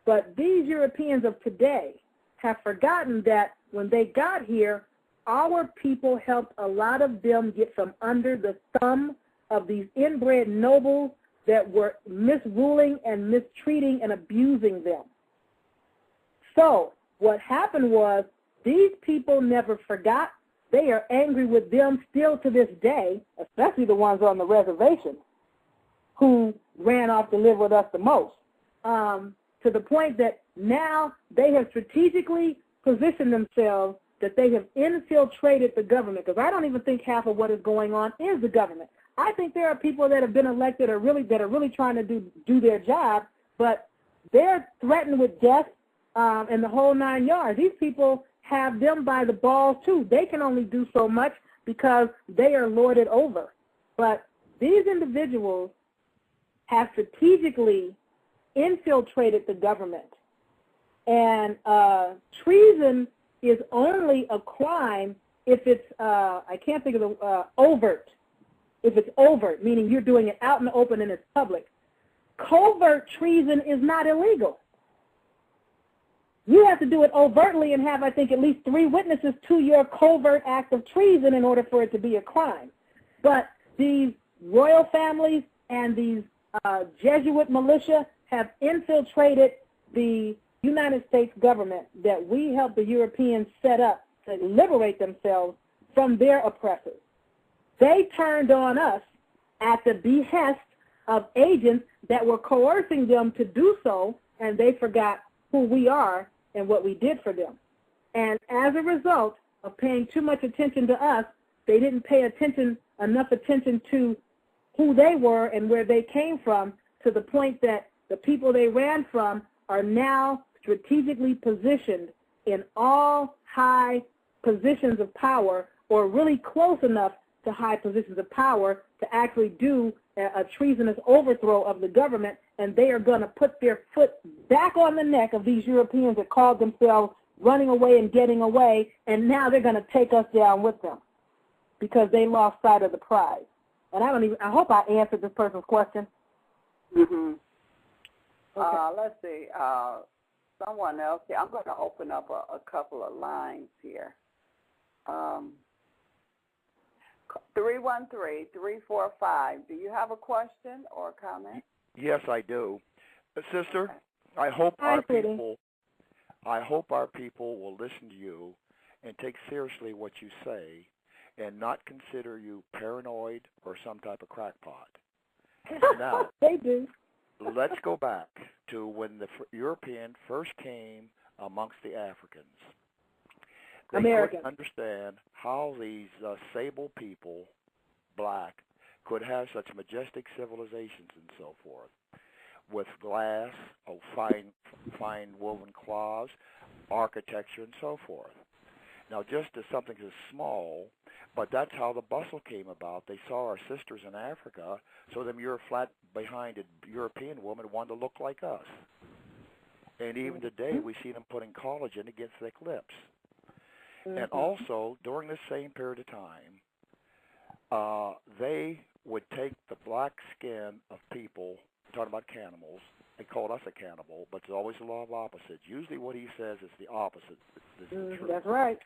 Speaker 2: But these Europeans of today have forgotten that when they got here, our people helped a lot of them get from under the thumb of these inbred nobles that were misruling and mistreating and abusing them. So what happened was these people never forgot. They are angry with them still to this day, especially the ones on the reservation who ran off to live with us the most, to the point that now they have strategically positioned themselves that they have infiltrated the government, because I don't even think half of what is going on is the government. I think there are people that have been elected that are really trying to do their job, but they're threatened with death and the whole 9 yards. These people have them by the balls too. They can only do so much because they are lorded over. But these individuals have strategically infiltrated the government. And treason is only a crime if it's, I can't think of the, overt. If it's overt, meaning you're doing it out in the open and it's public. Covert treason is not illegal. You have to do it overtly and have, I think, at least 3 witnesses to your covert act of treason in order for it to be a crime. But these royal families and these Jesuit militia have infiltrated the United States government that we helped the Europeans set up to liberate themselves from their oppressors. They turned on us at the behest of agents that were coercing them to do so, and they forgot who we are and what we did for them. And as a result of paying too much attention to us, they didn't pay enough attention to who they were and where they came from, to the point that the people they ran from are now strategically positioned in all high positions of power, or really close enough to high positions of power to actually do a treasonous overthrow of the government, and they are going to put their foot back on the neck of these Europeans that called themselves running away and getting away, and now they're going to take us down with them because they lost sight of the prize. And I hope I answered this person's question.
Speaker 1: Mm-hmm.
Speaker 2: Okay.
Speaker 1: Let's see. Someone else here. I'm going to open up a couple of lines here. 313-345. Do you have a question or a comment?
Speaker 3: Yes, I do. Sister,
Speaker 1: Okay.
Speaker 3: I hope
Speaker 2: Hi,
Speaker 3: our
Speaker 2: sweetie.
Speaker 3: people will listen to you and take seriously what you say and not consider you paranoid or some type of crackpot. Now,
Speaker 2: they do.
Speaker 3: let's go back to when the European first came amongst the Africans. They
Speaker 2: American.
Speaker 3: couldn't understand how these sable people, black, could have such majestic civilizations and so forth, with glass, fine woven cloths, architecture, and so forth. Now, just as something as small, but that's how the bustle came about. They saw our sisters in Africa, so them flat-behind European women wanted to look like us. And even today, we see them putting collagen against thick lips.
Speaker 2: Mm-hmm.
Speaker 3: And also, during this same period of time, they would take the black skin of people, talking about cannibals. They called us a cannibal, but there's always a law of opposites. Usually what he says is the opposite. This is the truth.
Speaker 2: That's right.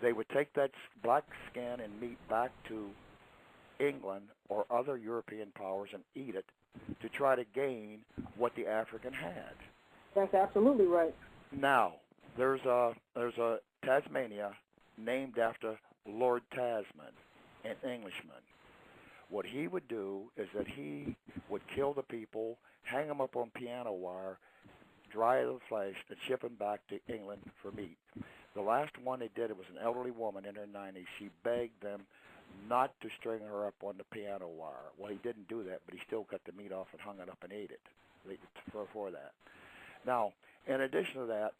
Speaker 3: They would take that black skin and meat back to England or other European powers and eat it to try to gain what the African had.
Speaker 2: That's absolutely right.
Speaker 3: Now, there's a Tasmania named after Lord Tasman, an Englishman. What he would do is that he would kill the people, hang them up on piano wire, dry the flesh, and ship them back to England for meat. The last one they did, it was an elderly woman in her 90s. She begged them not to string her up on the piano wire. Well, he didn't do that, but he still cut the meat off and hung it up and ate it for that. Now, in addition to that,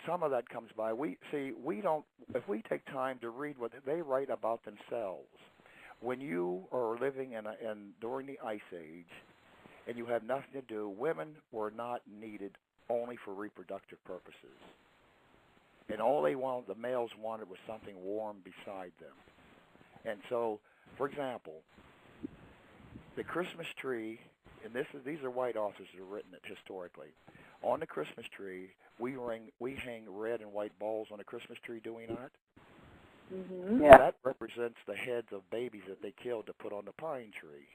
Speaker 3: some of that comes by. If we take time to read what they write about themselves, when you are living during the Ice Age and you have nothing to do, women were not needed only for reproductive purposes. And all the males wanted was something warm beside them. And so, for example, the Christmas tree, and these are white authors that have written it historically. On the Christmas tree, we hang red and white balls on the Christmas tree, do we not?
Speaker 2: Mm-hmm.
Speaker 1: Yeah.
Speaker 3: That represents the heads of babies that they killed to put on the pine tree.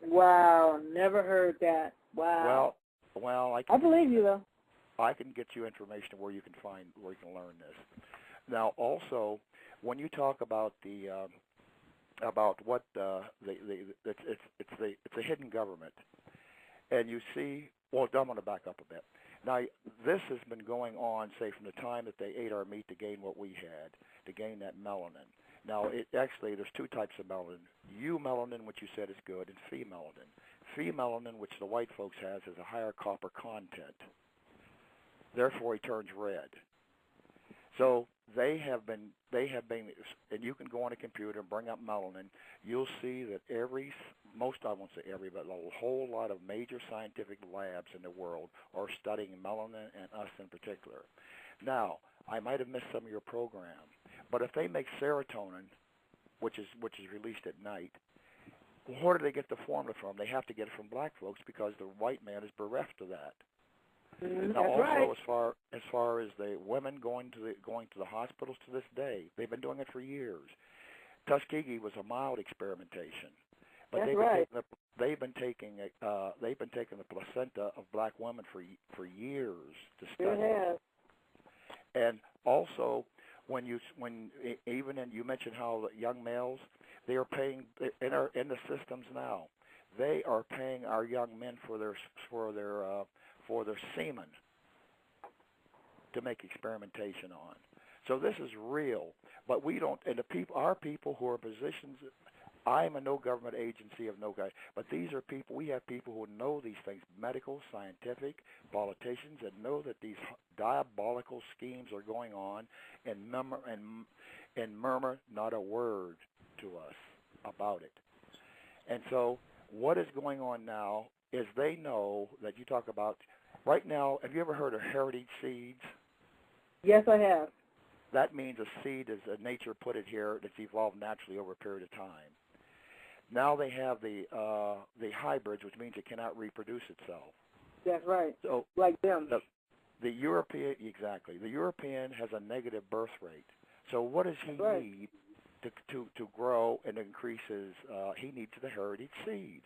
Speaker 2: Wow, never heard that. Wow.
Speaker 3: Well,
Speaker 2: I believe you though.
Speaker 3: I can get you information where you can learn this. Now, also, when you talk about about what it's a hidden government, and you see, well, I'm going to back up a bit. Now, this has been going on, say, from the time that they ate our meat to gain what we had, to gain that melanin. Now, there's two types of melanin. Eumelanin, which you said is good, and phenylanin. Phenylanin, which the white folks has a higher copper content. Therefore, he turns red. So they have been, and you can go on a computer and bring up melanin. You'll see that I won't say every, but a whole lot of major scientific labs in the world are studying melanin and us in particular. Now, I might have missed some of your program, but if they make serotonin, which is released at night, where do they get the formula from? They have to get it from black folks because the white man is bereft of that. Now,
Speaker 2: That's
Speaker 3: also,
Speaker 2: right.
Speaker 3: as far as the women going to the hospitals to this day, they've been doing it for years. Tuskegee was a mild experimentation, but they've been taking the placenta of black women for years to study.
Speaker 2: It has.
Speaker 3: And also, you mentioned how the young males, they are paying in the systems now. They are paying our young men for their semen to make experimentation on. So this is real, but we don't. And our people who are positions. I'm a no government agency of no guy, but these are people. We have people who know these things, medical, scientific, politicians, that know that these diabolical schemes are going on, and murmur not a word to us about it. And so, what is going on now is they know that you talk about right now. Have you ever heard of heritage seeds?
Speaker 2: Yes, I have.
Speaker 3: That means a seed is nature put it here that's evolved naturally over a period of time. Now they have the hybrids, which means it cannot reproduce itself.
Speaker 2: That's right.
Speaker 3: So
Speaker 2: like them.
Speaker 3: The European, exactly. The European has a negative birth rate. So what does he need to grow and increase his? He needs the heritage seed.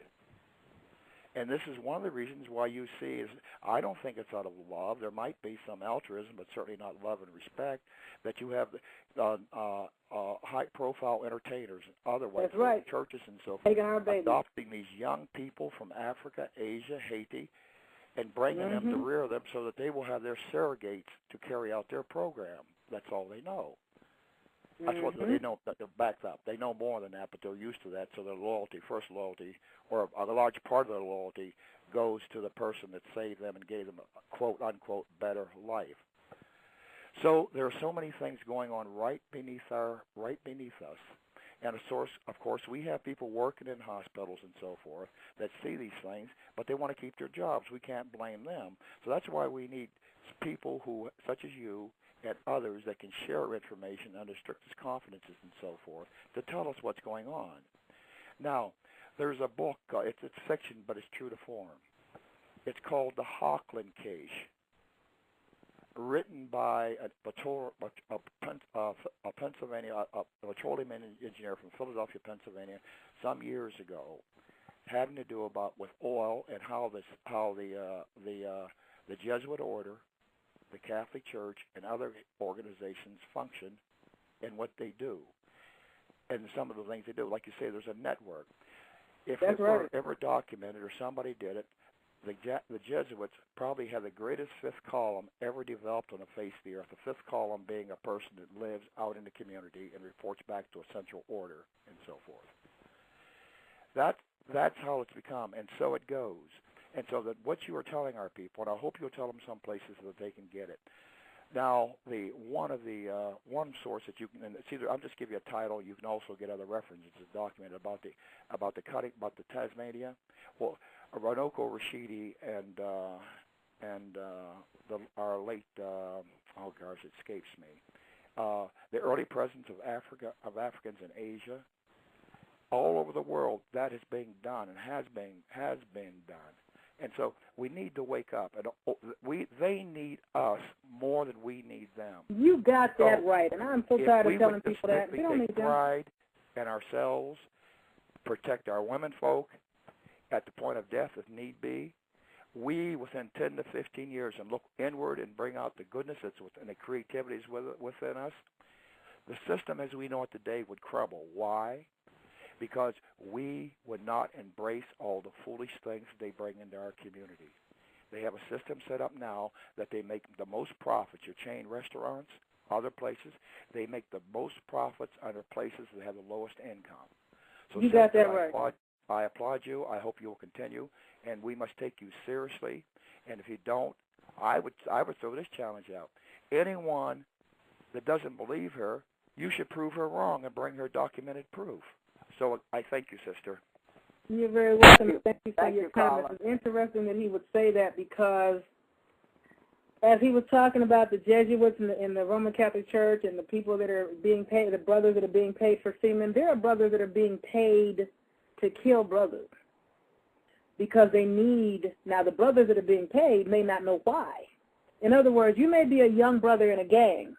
Speaker 3: And this is one of the reasons why you see is, I don't think it's out of love. There might be some altruism, but certainly not love and respect, that you have high-profile entertainers and otherwise, churches and so forth, adopting these young people from Africa, Asia, Haiti, and bringing them to rear them so that they will have their surrogates to carry out their program. That's all they know. That's what they know. That they're backed up. They know more than that, but they're used to that. So their first loyalty, or a large part of their loyalty, goes to the person that saved them and gave them a quote unquote better life. So there are so many things going on right beneath us, and of course, we have people working in hospitals and so forth that see these things, but they want to keep their jobs. We can't blame them. So that's why we need people who, such as you, and others that can share information under strictest confidences and so forth to tell us what's going on. Now, there's a book, it's fiction, but it's true to form. It's called The Hochland Case, written by a petroleum engineer from Philadelphia, Pennsylvania, some years ago, having to do with oil and how the Jesuit order, the Catholic Church, and other organizations function and what they do, and some of the things they do. Like you say, there's a network. If it were ever documented or somebody did it, the Jesuits probably have the greatest fifth column ever developed on the face of the earth, the fifth column being a person that lives out in the community and reports back to a central order and so forth. That's how it's become, and so it goes. And so that what you are telling our people, and I hope you'll tell them some places so that they can get it. Now, one source that you can, and it's either, I'll just give you a title. You can also get other references documented about the Tasmania. Well, Ranoko Rashidi and our late it escapes me. The early presence of Africans in Asia, all over the world, that is being done and has been done. And so we need to wake up, and they need us more than we need them.
Speaker 2: You got that right, and I'm so tired of telling people that. We don't need them.
Speaker 3: Pride in ourselves, protect our women folk at the point of death if need be. We, within 10 to 15 years, and look inward and bring out the goodness that's within the creativities within us, the system as we know it today would crumble. Why? Because we would not embrace all the foolish things they bring into our community. They have a system set up now that they make the most profits. Your chain restaurants, other places, they make the most profits under places that have the lowest income. So
Speaker 2: you got that right.
Speaker 3: I applaud you. I hope you will continue, and we must take you seriously. And if you don't, I would throw this challenge out. Anyone that doesn't believe her, you should prove her wrong and bring her documented proof. So I thank you, sister.
Speaker 2: You're very welcome. Thank you for your comments. It's interesting that he would say that because as he was talking about the Jesuits in the Roman Catholic Church and the people that are being paid, the brothers that are being paid for semen, there are brothers that are being paid to kill brothers because they need, now the brothers that are being paid may not know why. In other words, you may be a young brother in a gang,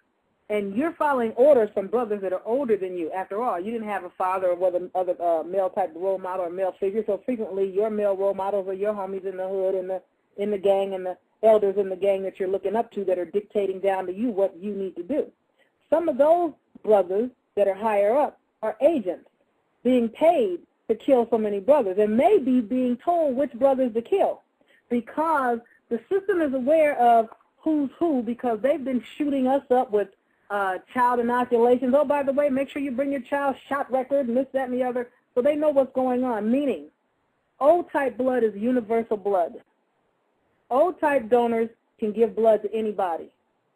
Speaker 2: and you're following orders from brothers that are older than you. After all, you didn't have a father or other male-type role model or male figure, so frequently your male role models are your homies in the hood and in the gang and the elders in the gang that you're looking up to that are dictating down to you what you need to do. Some of those brothers that are higher up are agents being paid to kill so many brothers and maybe being told which brothers to kill because the system is aware of who's who because they've been shooting us up with child inoculations. Oh, by the way, make sure you bring your child's shot record and this, that, and the other, so they know what's going on, meaning O-type blood is universal blood. O-type donors can give blood to anybody.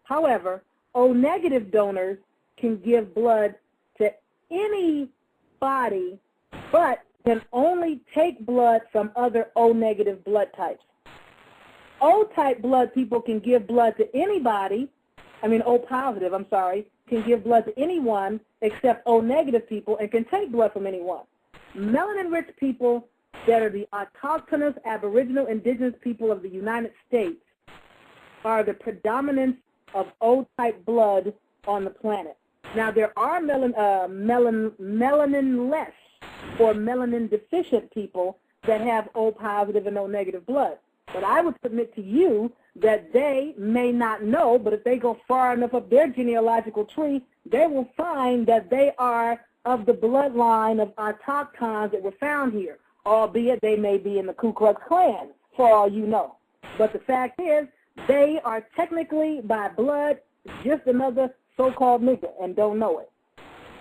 Speaker 2: However, O-negative donors can give blood to anybody but can only take blood from other O-negative blood types. O-type blood people can give blood to anybody, O-positive, can give blood to anyone except O-negative people and can take blood from anyone. Melanin-rich people that are the autochthonous aboriginal indigenous people of the United States are the predominance of O-type blood on the planet. Now, there are melanin-less or melanin-deficient people that have O-positive and O-negative blood. But I would submit to you that they may not know, but if they go far enough up their genealogical tree, they will find that they are of the bloodline of autochtons that were found here, albeit they may be in the Ku Klux Klan, for all you know. But the fact is, they are technically, by blood, just another so-called nigger and don't know it.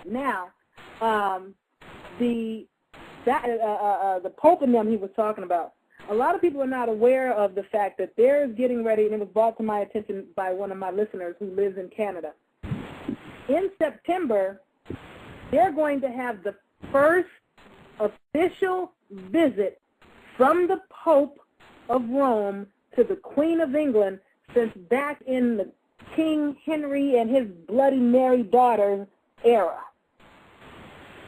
Speaker 2: Now, the Pope and them he was talking about, a lot of people are not aware of the fact that there is getting ready, and it was brought to my attention by one of my listeners who lives in Canada. In September, they're going to have the first official visit from the Pope of Rome to the Queen of England since back in the King Henry and his Bloody Mary daughter era.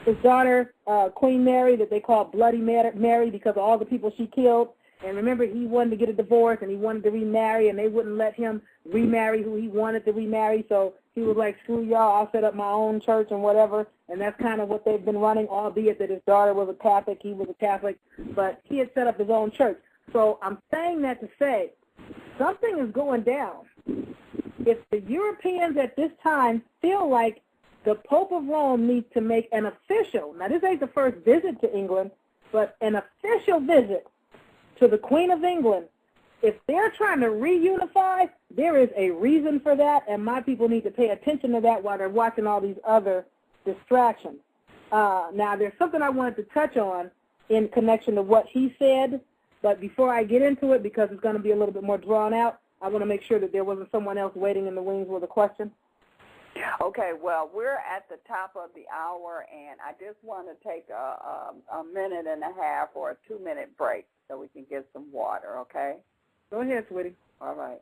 Speaker 2: His daughter, Queen Mary, that they call Bloody Mary because of all the people she killed. And remember, he wanted to get a divorce and he wanted to remarry, and they wouldn't let him remarry who he wanted to remarry. So he was like, screw y'all, I'll set up my own church and whatever. And that's kind of what they've been running, albeit that his daughter was a Catholic, he was a Catholic. But he had set up his own church. So I'm saying that to say something is going down. If the Europeans at this time feel like the Pope of Rome needs to make an official, now this ain't the first visit to England, but an official visit to the Queen of England, if they're trying to reunify, there is a reason for that, and my people need to pay attention to that while they're watching all these other distractions. Now, there's something I wanted to touch on in connection to what he said, but before I get into it, because it's going to be a little bit more drawn out, I want to make sure that there wasn't someone else waiting in the wings with a question.
Speaker 1: Okay, well, we're at the top of the hour, and I just want to take a minute and a half or a 2-minute break so we can get some water, okay?
Speaker 2: Go ahead, sweetie.
Speaker 1: All right.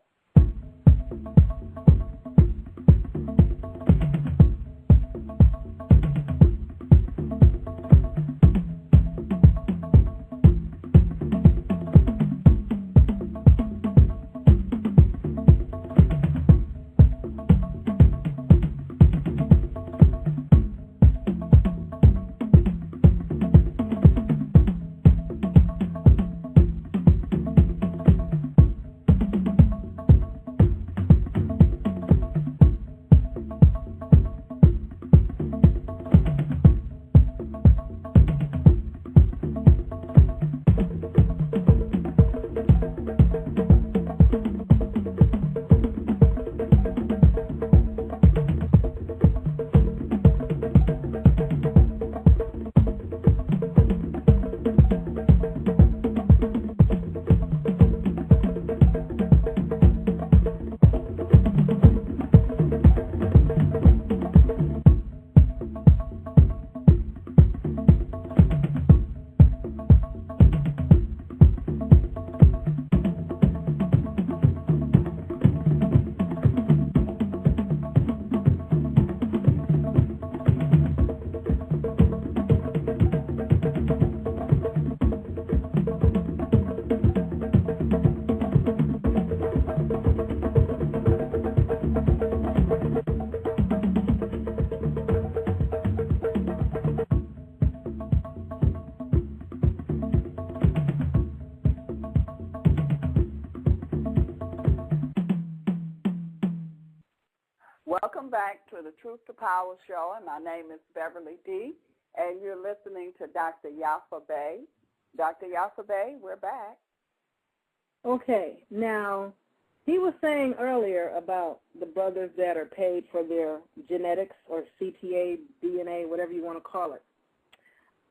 Speaker 1: Welcome back to the Truth to Power show, and my name is Beverly D., and you're listening to Dr. Yafa Bey. Dr. Yafa Bey, we're back.
Speaker 2: Okay, now, he was saying earlier about the brothers that are paid for their genetics or CTA, DNA, whatever you want to call it.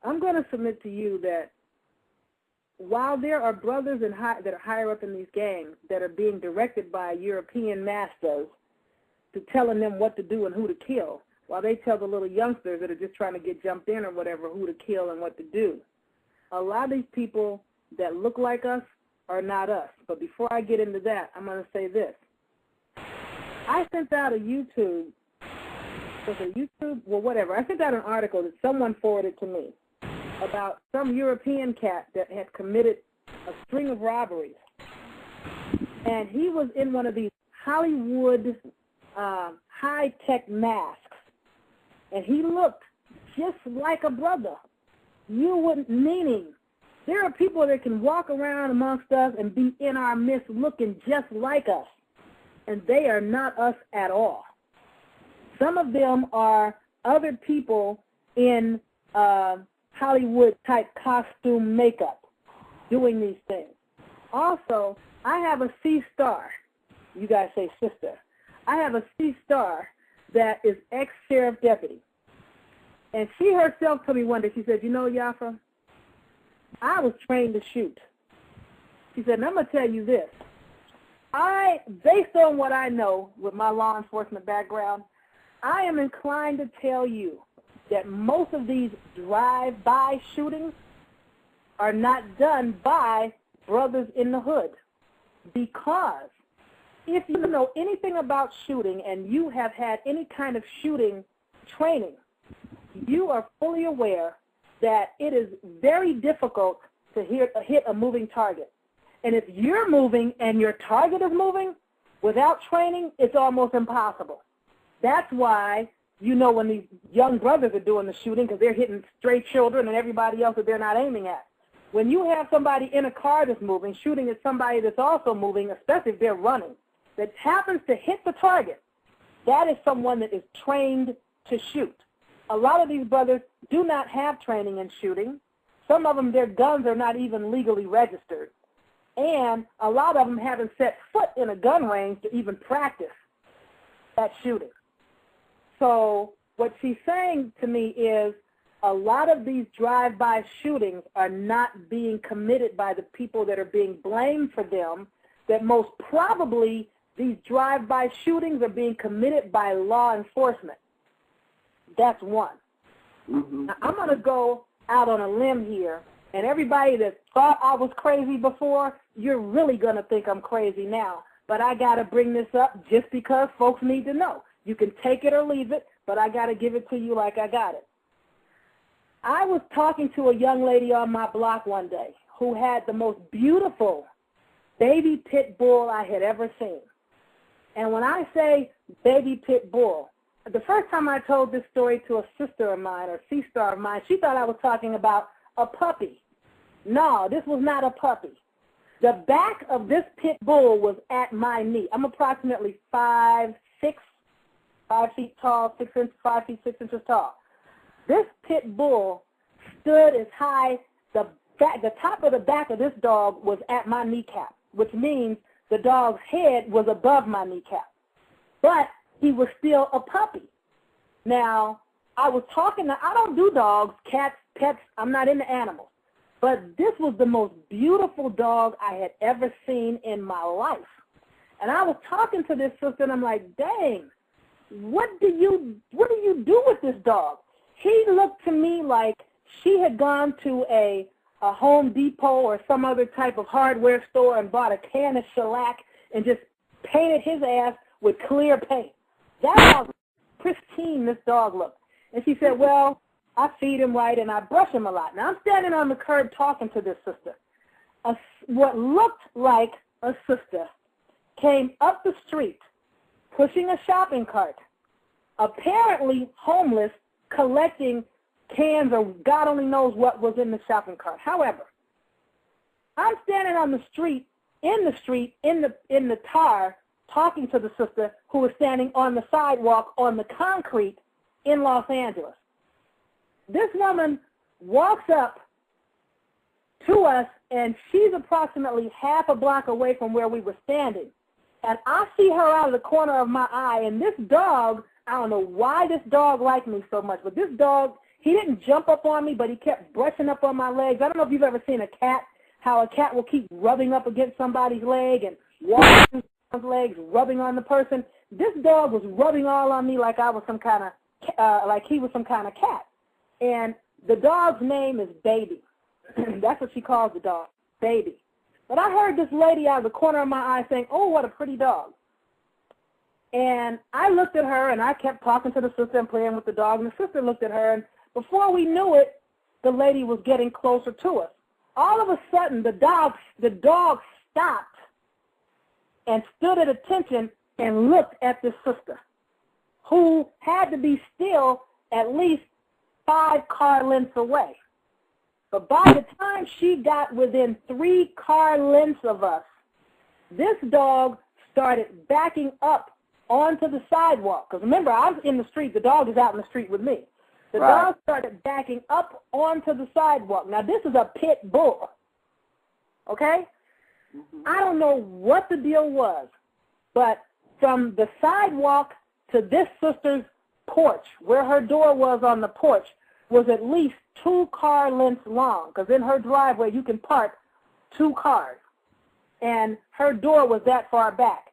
Speaker 2: I'm going to submit to you that while there are brothers that are higher up in these gangs that are being directed by European masters to telling them what to do and who to kill, while they tell the little youngsters that are just trying to get jumped in or whatever who to kill and what to do. A lot of these people that look like us are not us. But before I get into that, I'm going to say this. I sent out a YouTube, I sent out an article that someone forwarded to me about some European cat that had committed a string of robberies. And he was in one of these Hollywood high-tech masks, and he looked just like a brother. You wouldn't, meaning there are people that can walk around amongst us and be in our midst looking just like us, and they are not us at all. Some of them are other people in Hollywood-type costume makeup doing these things. Also, I have a C-star. You guys say sister. I have a C-star that is ex-sheriff deputy. And she herself told me one day, she said, you know, Yafa, I was trained to shoot. She said, and I'm going to tell you this. Based on what I know with my law enforcement background, I am inclined to tell you that most of these drive-by shootings are not done by brothers in the hood. Because if you know anything about shooting and you have had any kind of shooting training, you are fully aware that it is very difficult to hit a moving target. And if you're moving and your target is moving, without training, it's almost impossible. That's why you know when these young brothers are doing the shooting, because they're hitting stray children and everybody else that they're not aiming at. When you have somebody in a car that's moving, shooting at somebody that's also moving, especially if they're running, that happens to hit the target, that is someone that is trained to shoot. A lot of these brothers do not have training in shooting. Some of them, their guns are not even legally registered. And a lot of them haven't set foot in a gun range to even practice that shooting. So what she's saying to me is a lot of these drive-by shootings are not being committed by the people that are being blamed for them, that most probably these drive-by shootings are being committed by law enforcement. That's one. Mm-hmm. Now, I'm going to go out on a limb here, and everybody that thought I was crazy before, you're really going to think I'm crazy now. But I got to bring this up just because folks need to know. You can take it or leave it, but I got to give it to you like I got it. I was talking to a young lady on my block one day who had the most beautiful baby pit bull I had ever seen. And when I say baby pit bull, the first time I told this story to a sister of mine or C-star of mine, she thought I was talking about a puppy. No, this was not a puppy. The back of this pit bull was at my knee. I'm approximately 5 feet tall, 5 feet 6 inches tall. This pit bull stood as high, the top of the back of this dog was at my kneecap, which means the dog's head was above my kneecap. But he was still a puppy. Now, I don't do dogs, cats, pets. I'm not into animals. But this was the most beautiful dog I had ever seen in my life. And I was talking to this sister, and I'm like, dang, what do you do with this dog? He looked to me like she had gone to a Home Depot or some other type of hardware store and bought a can of shellac and just painted his ass with clear paint. That's how pristine this dog looked. And she said, well, I feed him right and I brush him a lot. Now, I'm standing on the curb talking to this sister. What looked like a sister came up the street pushing a shopping cart apparently homeless, collecting cans or God only knows what was in the shopping cart. However, I'm standing on the street, in the tar, talking to the sister who was standing on the sidewalk on the concrete in Los Angeles. This woman walks up to us, and she's approximately half a block away from where we were standing. And I see her out of the corner of my eye, and this dog, I don't know why this dog liked me so much, but this dog, he didn't jump up on me, but he kept brushing up on my legs. I don't know if you've ever seen a cat, how a cat will keep rubbing up against somebody's leg and walking through someone's legs, rubbing on the person. This dog was rubbing all on me like I was some kind of, like he was some kind of cat. And the dog's name is Baby. That's what she calls the dog, Baby. But I heard this lady out of the corner of my eye saying, "Oh, what a pretty dog." And I looked at her, and I kept talking to the sister and playing with the dog, and the sister looked at her, and before we knew it, the lady was getting closer to us. All of a sudden, the dog stopped and stood at attention and looked at this sister, who had to be still at least 5 car lengths away. But by the time she got within 3 car lengths of us, this dog started backing up onto the sidewalk. Because remember, I was in the street. The dog is out in the street with me. The dog started backing up onto the sidewalk. Now, this is a pit bull, okay? I don't know what the deal was, but from the sidewalk to this sister's porch, where her door was on the porch, was at least 2 car lengths long, because in her driveway you can park 2 cars, and her door was that far back.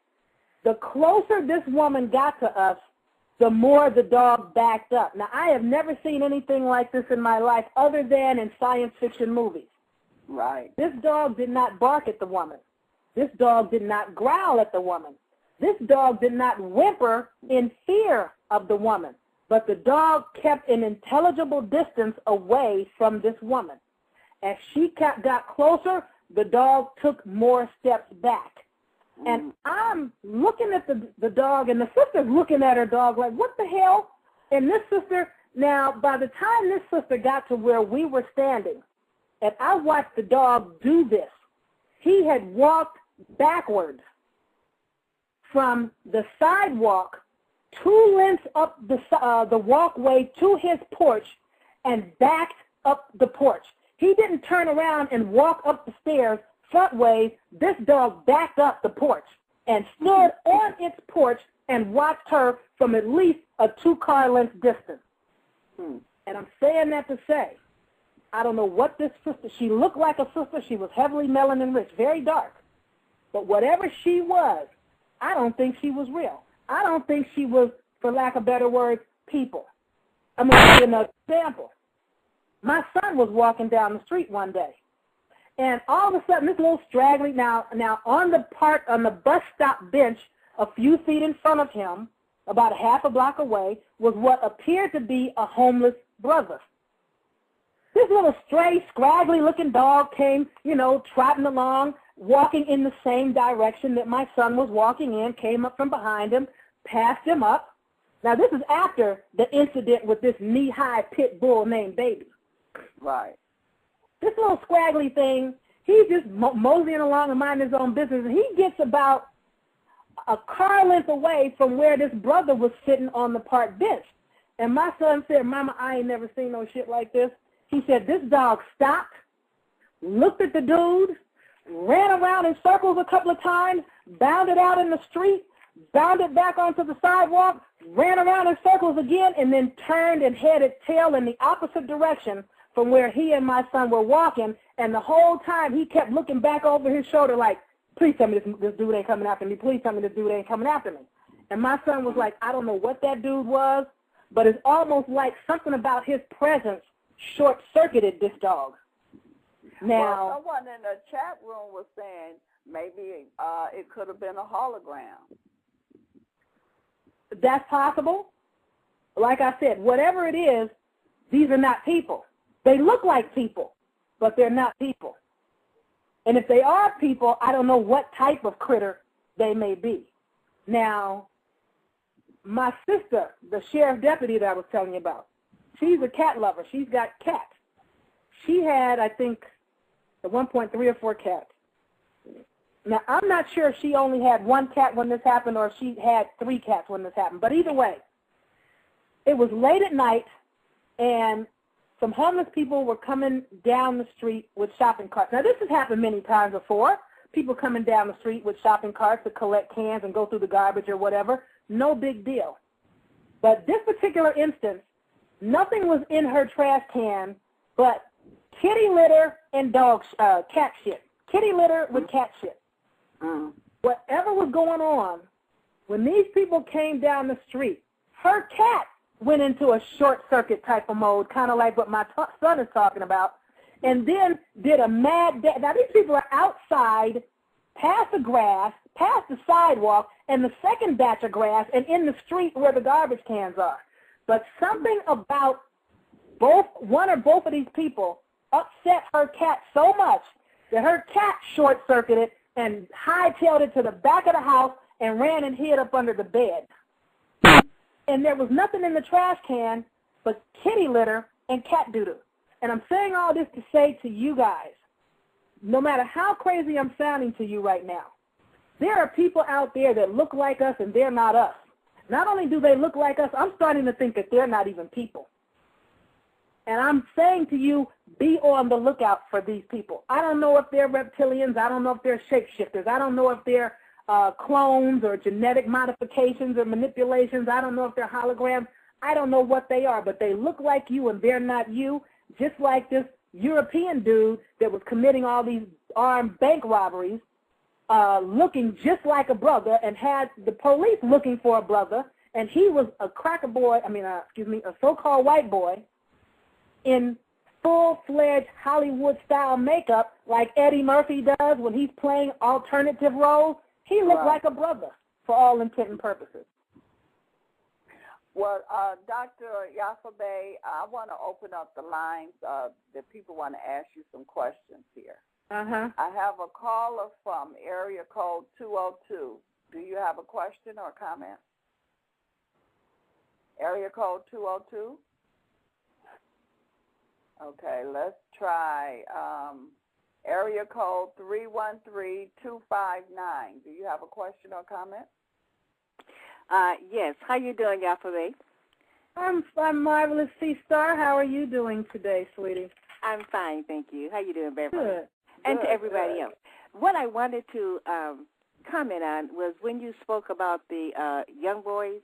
Speaker 2: The closer this woman got to us, the more the dog backed up. Now, I have never seen anything like this in my life other than in science fiction movies.
Speaker 1: Right.
Speaker 2: This dog did not bark at the woman. This dog did not growl at the woman. This dog did not whimper in fear of the woman. But the dog kept an intelligible distance away from this woman. As she got closer, the dog took more steps back. And I'm looking at the dog, and the sister's looking at her dog like, what the hell? And this sister, now, by the time this sister got to where we were standing, and I watched the dog do this, he had walked backwards from the sidewalk 2 lengths up the walkway to his porch and backed up the porch. He didn't turn around and walk up the stairs front way. This dog backed up the porch and stood on its porch and watched her from at least a 2 car length distance. And I'm saying that to say, I don't know what this sister, she looked like a sister. She was heavily melanin rich, very dark. But whatever she was, I don't think she was real. I don't think she was, for lack of better words, people. I'm going to give you another example. My son was walking down the street one day, and all of a sudden, this little straggly, now on the bus stop bench, a few feet in front of him, about a half a block away, was what appeared to be a homeless brother. This little stray, scraggly-looking dog came, trotting along, walking in the same direction that my son was walking in, came up from behind him, passed him up. Now, this is after the incident with this knee-high pit bull named Baby.
Speaker 1: Right.
Speaker 2: This little scraggly thing, he's just moseying along and minding his own business, and he gets about a car length away from where this brother was sitting on the park bench. And my son said, "Mama, I ain't never seen no shit like this." He said this dog stopped, looked at the dude, ran around in circles a couple of times, bounded out in the street, bounded back onto the sidewalk, ran around in circles again, and then turned and headed tail in the opposite direction from where he and my son were walking. And the whole time he kept looking back over his shoulder like, "Please tell me this dude ain't coming after me. Please tell me this dude ain't coming after me." And my son was like, "I don't know what that dude was, but it's almost like something about his presence short-circuited this dog." Now,
Speaker 1: well, someone in the chat room was saying maybe it could have been a hologram.
Speaker 2: that's possible. Like I said, whatever it is, these are not people. They look like people, but they're not people. And if they are people, I don't know what type of critter they may be. Now, my sister, the sheriff deputy that I was telling you about, she's a cat lover. She's got cats. She had, I think, at one point 3 or 4 cats. Now, I'm not sure if she only had 1 cat when this happened or if she had 3 cats when this happened. But either way, it was late at night, and some homeless people were coming down the street with shopping carts. Now, this has happened many times before. People coming down the street with shopping carts to collect cans and go through the garbage or whatever. No big deal. But this particular instance, nothing was in her trash can but kitty litter and cat shit. Kitty litter with cat shit. Whatever was going on, when these people came down the street, her cat went into a short circuit type of mode, kind of like what my son is talking about, and then did a mad dash. Now, these people are outside, past the grass, past the sidewalk, and the second batch of grass, and in the street where the garbage cans are. But something about one or both of these people upset her cat so much that her cat short-circuited and hightailed it to the back of the house and ran and hid up under the bed. And there was nothing in the trash can but kitty litter and cat doo-doo. And I'm saying all this to say to you guys, no matter how crazy I'm sounding to you right now, there are people out there that look like us and they're not us. Not only do they look like us, I'm starting to think that they're not even people. And I'm saying to you, be on the lookout for these people. I don't know if they're reptilians. I don't know if they're shapeshifters. I don't know if they're clones or genetic modifications or manipulations. I don't know if they're holograms. I don't know what they are, but they look like you and they're not you, just like this European dude that was committing all these armed bank robberies, looking just like a brother and had the police looking for a brother, and he was a a so-called white boy in full-fledged Hollywood-style makeup like Eddie Murphy does when he's playing alternative roles. He looked like a brother for all intent and purposes.
Speaker 1: Well, Dr. Yafabe, I want to open up the lines that people want to ask you some questions here.
Speaker 2: Uh-huh.
Speaker 1: I have a caller from area code 202. Do you have a question or comment? Area code 202? Okay, let's try area code 313259. Do you have a question or comment?
Speaker 4: Yes. How you doing, Yafabe?
Speaker 2: I'm marvelous, C-Star. How are you doing today, sweetie?
Speaker 4: I'm fine, thank you. How you doing, Beverly?
Speaker 2: Good.
Speaker 4: And
Speaker 1: Good,
Speaker 4: to everybody
Speaker 1: good.
Speaker 4: else. What I wanted to comment on was when you spoke about the young boys.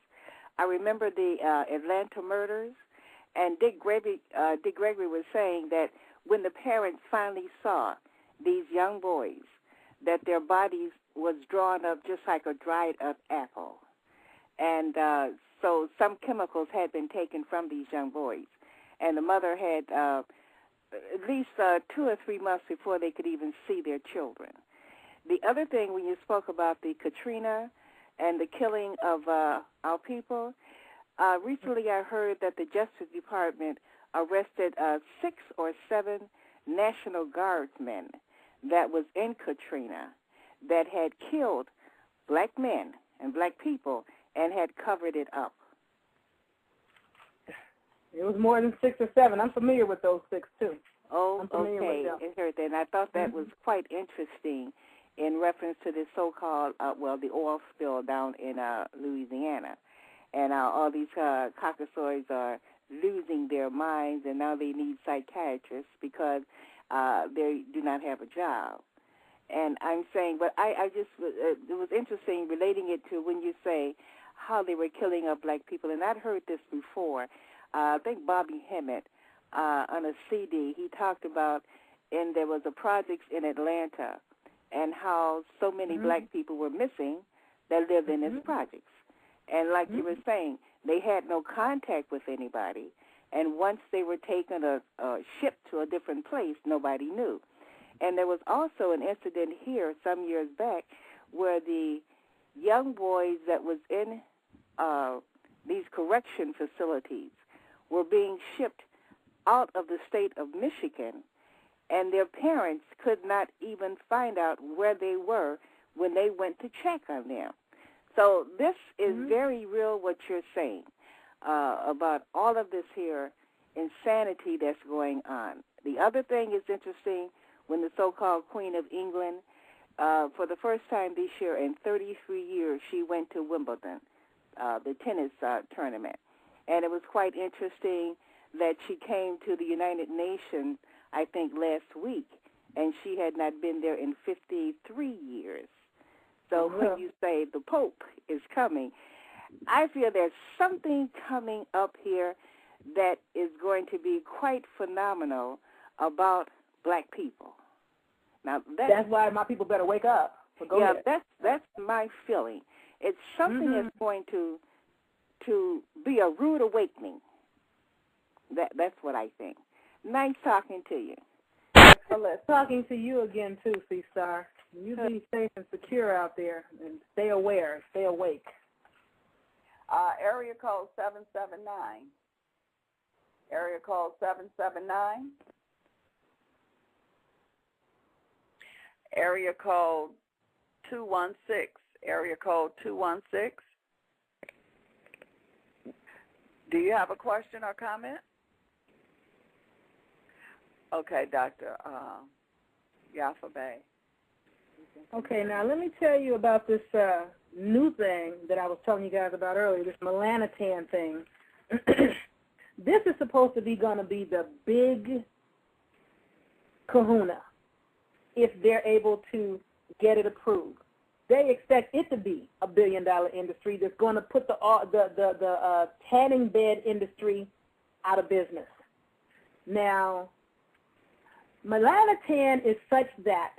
Speaker 4: I remember the Atlanta murders, and Dick Gregory was saying that when the parents finally saw these young boys, that their bodies was drawn up just like a dried-up apple. And so some chemicals had been taken from these young boys. And the mother had at least 2 or 3 months before they could even see their children. The other thing, when you spoke about the Katrina and the killing of our people, recently I heard that the Justice Department arrested 6 or 7 National Guardsmen that was in Katrina that had killed black men and black people and had covered it up.
Speaker 2: It was more than 6 or 7. I'm familiar with those 6, too.
Speaker 4: Oh, okay. I heard that. And I thought that was quite interesting in reference to this so-called, the oil spill down in Louisiana. And all these caucasoids are losing their minds, and now they need psychiatrists because they do not have a job. And I'm saying, but I just, it was interesting relating it to when you say how they were killing up black people. And I'd heard this before. I think Bobby Hemmett, on a CD, he talked about, and there was a project in Atlanta, and how so many black people were missing that lived in this projects. And like you were saying, they had no contact with anybody. And once they were taken shipped to a different place, nobody knew. And there was also an incident here some years back where the young boys that was in these correction facilities were being shipped out of the state of Michigan, and their parents could not even find out where they were when they went to check on them. So this is very real what you're saying about all of this here insanity that's going on. The other thing is interesting when the so-called Queen of England, for the first time this year in 33 years, she went to Wimbledon, the tennis tournament. And it was quite interesting that she came to the United Nations, I think, last week, and she had not been there in 53 years. So when you say the Pope is coming, I feel there's something coming up here that is going to be quite phenomenal about black people. Now
Speaker 2: that's why my people better wake up. So go ahead.
Speaker 4: That's my feeling. It's something that's going to be a rude awakening. That's what I think. Nice talking to you.
Speaker 2: Excellent. Talking to you again too, C-Star. You be safe and secure out there, and stay aware, stay awake.
Speaker 1: Area code 779. Area code 779. Area code 216. Area code 216. Do you have a question or comment? Okay, Dr. Yafa Bay.
Speaker 2: Okay, now let me tell you about this new thing that I was telling you guys about earlier, this melanotan thing. This is supposed to be going to be the big kahuna if they're able to get it approved. They expect it to be a billion-dollar industry that's going to put the tanning bed industry out of business. Now, melanotan is such that,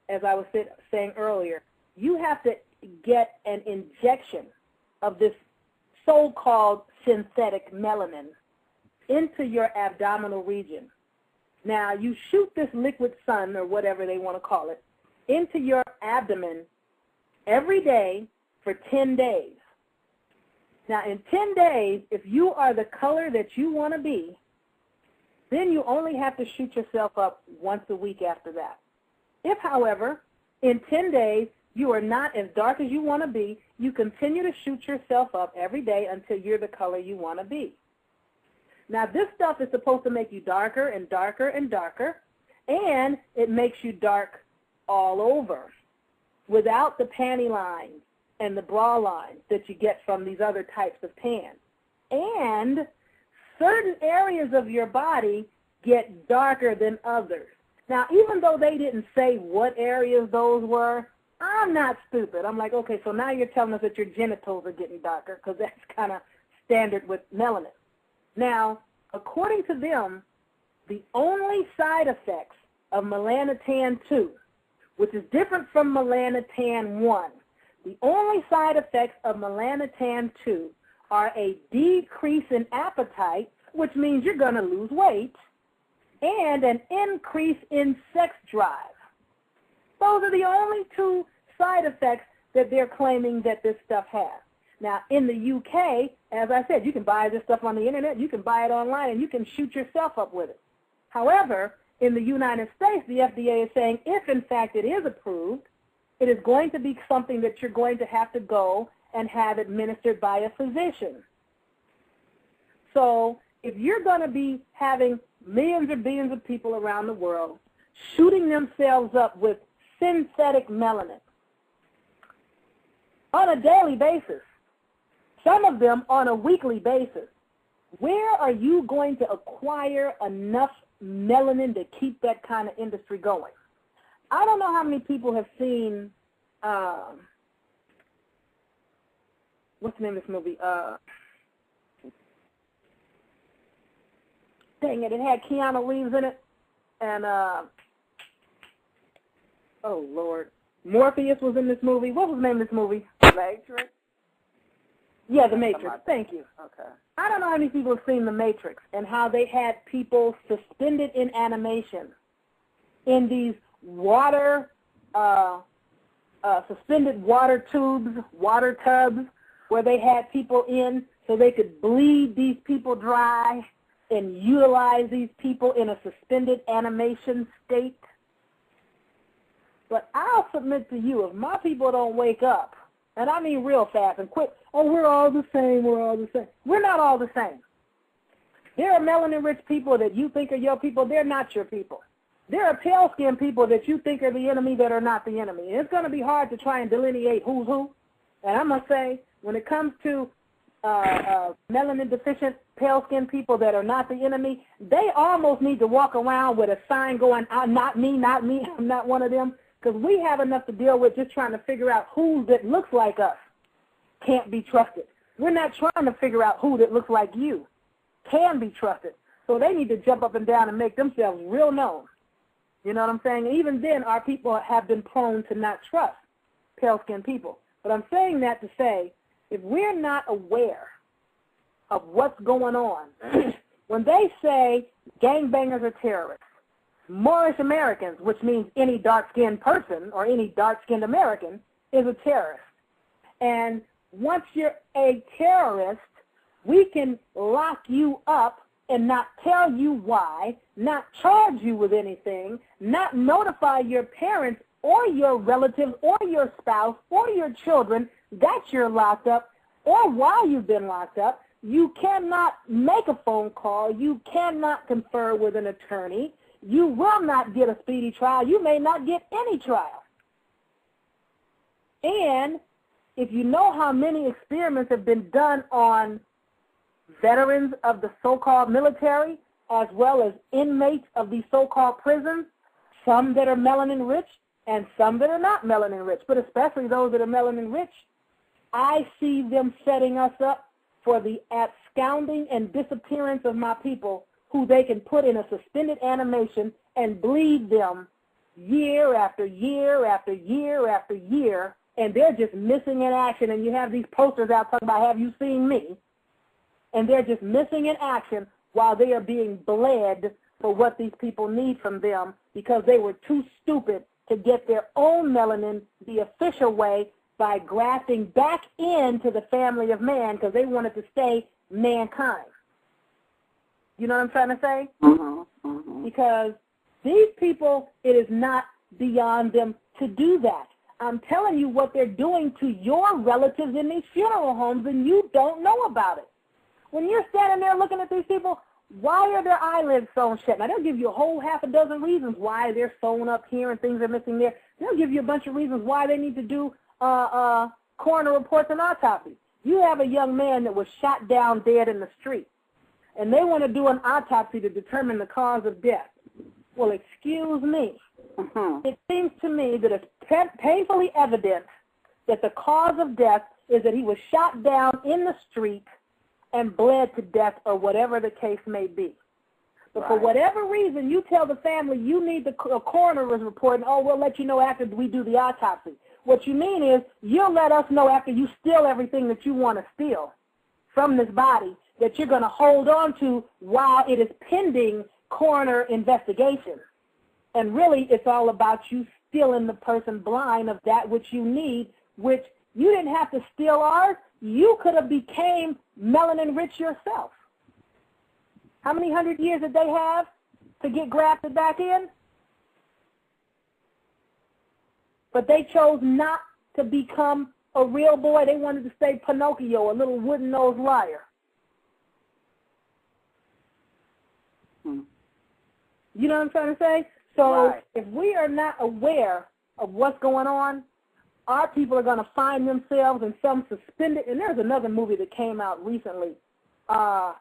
Speaker 2: as I was saying earlier, you have to get an injection of this so-called synthetic melanin into your abdominal region. Now, you shoot this liquid sun, or whatever they want to call it, into your abdomen every day for 10 days. Now, in 10 days, if you are the color that you want to be, then you only have to shoot yourself up once a week after that. If, however, in 10 days you are not as dark as you want to be, you continue to shoot yourself up every day until you're the color you want to be. Now, this stuff is supposed to make you darker and darker and darker, and it makes you dark all over without the panty lines and the bra lines that you get from these other types of tan. And certain areas of your body get darker than others. Now, even though they didn't say what areas those were, I'm not stupid. I'm like, okay, so now you're telling us that your genitals are getting darker, because that's kind of standard with melanin. Now, according to them, the only side effects of melanotan 2, which is different from melanotan 1, the only side effects of melanotan 2 are a decrease in appetite, which means you're going to lose weight, and an increase in sex drive. Those are the only two side effects that they're claiming that this stuff has. Now, in the UK, as I said, you can buy this stuff on the Internet, you can buy it online, and you can shoot yourself up with it. However, in the United States, the FDA is saying if, in fact, it is approved, it is going to be something that you're going to have to go and have administered by a physician. So if you're going to be having millions or billions of people around the world shooting themselves up with synthetic melanin on a daily basis, some of them on a weekly basis, where are you going to acquire enough melanin to keep that kind of industry going? I don't know how many people have seen, what's the name of this movie? Dang it, it had Keanu Reeves in it, and, oh, Lord, Morpheus was in this movie. What was the name of this movie?
Speaker 1: Matrix?
Speaker 2: Yeah, The Matrix. Thank you.
Speaker 1: Okay.
Speaker 2: I don't know how many people have seen The Matrix and how they had people suspended in animation in these water, suspended water tubes, water tubs, where they had people in so they could bleed these people dry and utilize these people in a suspended animation state. But I'll submit to you, if my people don't wake up And I mean real fast and quick. Oh, we're all the same. We're all the same. We're not all the same. There are melanin-rich people that you think are your people. They're not your people. There are pale-skinned people that you think are the enemy that are not the enemy. And it's going to be hard to try and delineate who's who. And I'm going to say, when it comes to melanin-deficient, pale-skinned people that are not the enemy, they almost need to walk around with a sign going, not me, not me, I'm not one of them, because we have enough to deal with just trying to figure out who that looks like us can't be trusted. We're not trying to figure out who that looks like you can be trusted. So they need to jump up and down and make themselves real known. You know what I'm saying? And even then, our people have been prone to not trust pale-skinned people. But I'm saying that to say, if we're not aware of what's going on, when they say gangbangers are terrorists, Moorish Americans, which means any dark-skinned person or any dark-skinned American, is a terrorist. And once you're a terrorist, we can lock you up and not tell you why, not charge you with anything, not notify your parents or your relatives or your spouse or your children that you're locked up or why you've been locked up. You cannot make a phone call. You cannot confer with an attorney. You will not get a speedy trial. You may not get any trial. And if you know how many experiments have been done on veterans of the so-called military as well as inmates of these so-called prisons, some that are melanin-rich and some that are not melanin-rich, but especially those that are melanin-rich, I see them setting us up for the absconding and disappearance of my people who they can put in a suspended animation and bleed them year after year after year after year, and they're just missing in action. And you have these posters out talking about, have you seen me? And they're just missing in action while they are being bled for what these people need from them because they were too stupid to get their own melanin the official way by grafting back into the family of man because they wanted to stay mankind. You know what I'm trying to say?
Speaker 1: Mm-hmm. Mm-hmm.
Speaker 2: Because these people, it is not beyond them to do that. I'm telling you what they're doing to your relatives in these funeral homes, and you don't know about it. When you're standing there looking at these people, why are their eyelids sewn shut? Now, they'll give you a whole half a dozen reasons why they're sewn up here and things are missing there. They'll give you a bunch of reasons why they need to do coroner reports and autopsies. You have a young man that was shot down dead in the street, and they want to do an autopsy to determine the cause of death. Well, excuse me.
Speaker 1: Mm-hmm.
Speaker 2: It seems to me that it's painfully evident that the cause of death is that he was shot down in the street and bled to death or whatever the case may be. But for whatever reason, you tell the family you need the coroner's report, and, oh, we'll let you know after we do the autopsy. What you mean is you'll let us know after you steal everything that you want to steal from this body that you're going to hold on to while it is pending coroner investigation. And really, it's all about you stealing the person blind of that which you need, which you didn't have to steal ours. You could have became melanin rich yourself. How many 100 years did they have to get grafted back in? But they chose not to become a real boy. They wanted to stay Pinocchio, a little wooden-nosed liar. You know what I'm trying to say? So if we are not aware of what's going on, our people are going to find themselves in some suspended, and there's another movie that came out recently. I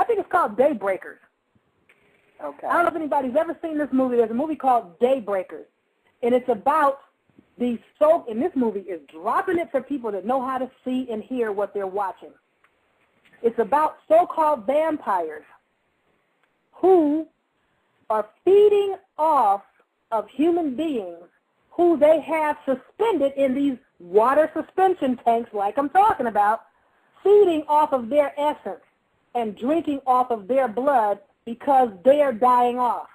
Speaker 2: think it's called Daybreakers.
Speaker 1: Okay.
Speaker 2: I don't know if anybody's ever seen this movie. There's a movie called Daybreakers, and it's about these and this movie is dropping it for people that know how to see and hear what they're watching. It's about so-called vampires who are feeding off of human beings who they have suspended in these water suspension tanks like I'm talking about, feeding off of their essence and drinking off of their blood because they're dying off.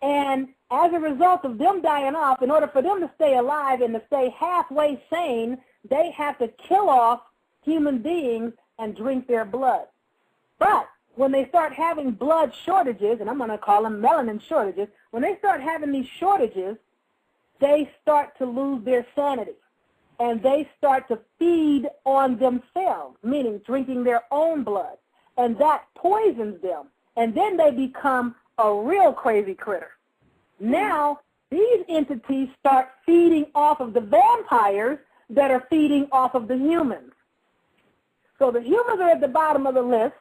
Speaker 2: And as a result of them dying off, in order for them to stay alive and to stay halfway sane, they have to kill off human beings and drink their blood. But when they start having blood shortages, and I'm going to call them melanin shortages, when they start having these shortages, they start to lose their sanity. and they start to feed on themselves, meaning drinking their own blood, and that poisons them, and then they become a real crazy critter. Now, these entities start feeding off of the vampires that are feeding off of the humans. So the humans are at the bottom of the list,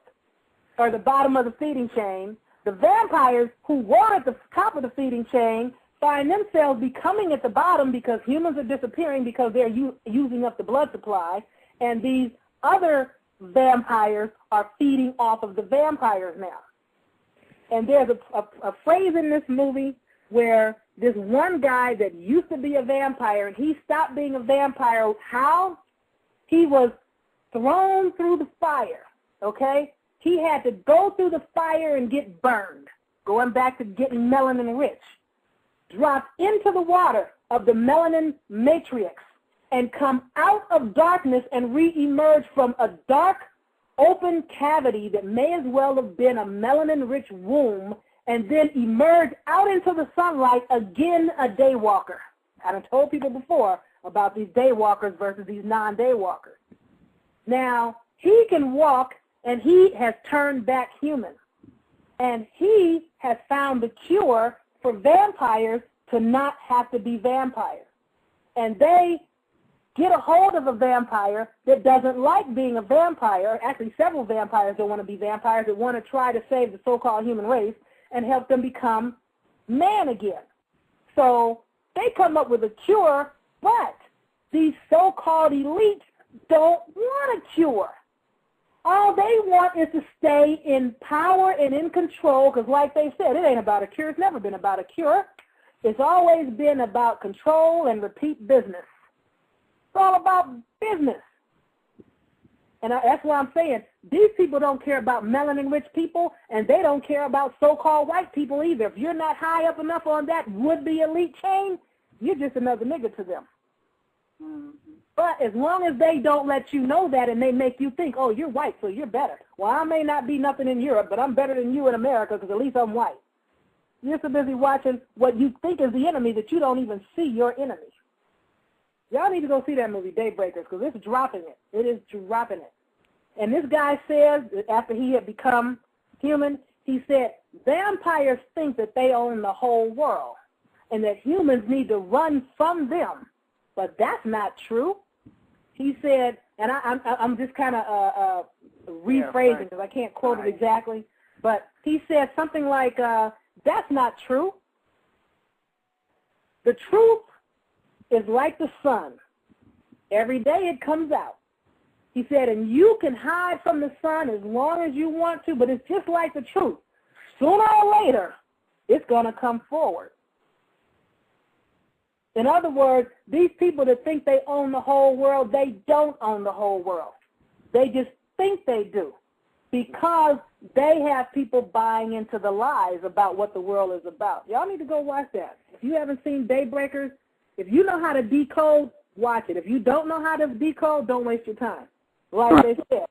Speaker 2: or the bottom of the feeding chain. The vampires who were at the top of the feeding chain find themselves becoming at the bottom because humans are disappearing because they're using up the blood supply, and these other vampires are feeding off of the vampires now. And there's a phrase in this movie where this one guy that used to be a vampire, and he stopped being a vampire. How? He was thrown through the fire, okay? He had to go through the fire and get burned, going back to getting melanin rich, drop into the water of the melanin matrix, and come out of darkness and re-emerge from a dark, open cavity that may as well have been a melanin-rich womb, and then emerge out into the sunlight again, a daywalker. I've told people before about these daywalkers versus these non-daywalkers. Now, he can walk, and he has turned back human. And he has found the cure for vampires to not have to be vampires. And they get a hold of a vampire that doesn't like being a vampire. Actually, several vampires don't want to be vampires, that want to try to save the so-called human race and help them become man again. So they come up with a cure, but these so-called elites don't want a cure. All they want is to stay in power and in control, because like they said, it ain't about a cure. It's never been about a cure. It's always been about control and repeat business. It's all about business. And that's why I'm saying these people don't care about melanin-rich people, and they don't care about so-called white people either. If you're not high up enough on that would-be elite chain, you're just another nigga to them. Mm-hmm. But as long as they don't let you know that and they make you think, oh, you're white, so you're better. Well, I may not be nothing in Europe, but I'm better than you in America because at least I'm white. You're so busy watching what you think is the enemy that you don't even see your enemy. Y'all need to go see that movie, Daybreakers, because it's dropping it. It is dropping it. And this guy says, after he had become human, he said, vampires think that they own the whole world and that humans need to run from them. But that's not true. He said, and I'm just kind of rephrasing because I can't quote it exactly, but he said something like, that's not true. The truth is like the sun. Every day it comes out. He said, and you can hide from the sun as long as you want to, but it's just like the truth. Sooner or later, it's going to come forward. In other words, these people that think they own the whole world, they don't own the whole world. They just think they do because they have people buying into the lies about what the world is about. Y'all need to go watch that. If you haven't seen Daybreakers, if you know how to decode, watch it. If you don't know how to decode, don't waste your time. Like they said,